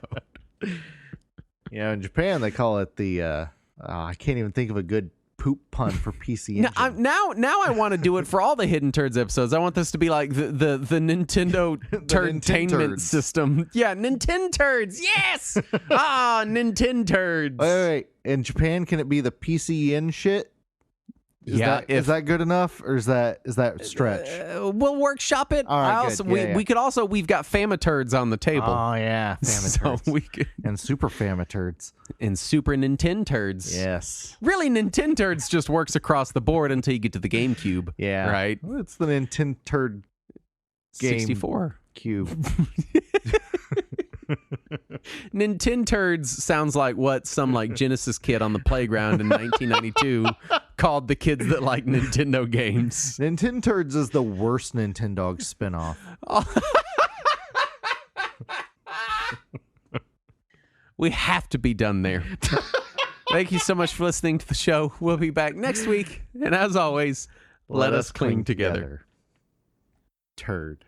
Yeah, in Japan they call it the I can't even think of a good poop pun for PC Engine. Now I want to do it for all the Hidden Turds episodes. I want this to be like the Nintendo Turdtainment Turds. system. Yeah, Nintenturds. Yes. Nintenturds. Wait. In Japan, can it be the PCN shit? Is that good enough, or is that stretch? We'll workshop it. All right, We could also. We've got Famaturds on the table. Oh yeah, Famaturds. So we could, and Super Famaturds. and Super Nintenturds. Yes. Really, Nintenturds just works across the board until you get to the GameCube. Yeah. Right. It's the Nintendo game 64. cube. Nintenturds sounds like what some like Genesis kid on the playground in 1992 called the kids that like Nintendo games. Nintenturds is the worst Nintendo spinoff. We have to be done there. Thank you so much for listening to the show. We'll be back next week. And as always, let us cling together. Turd.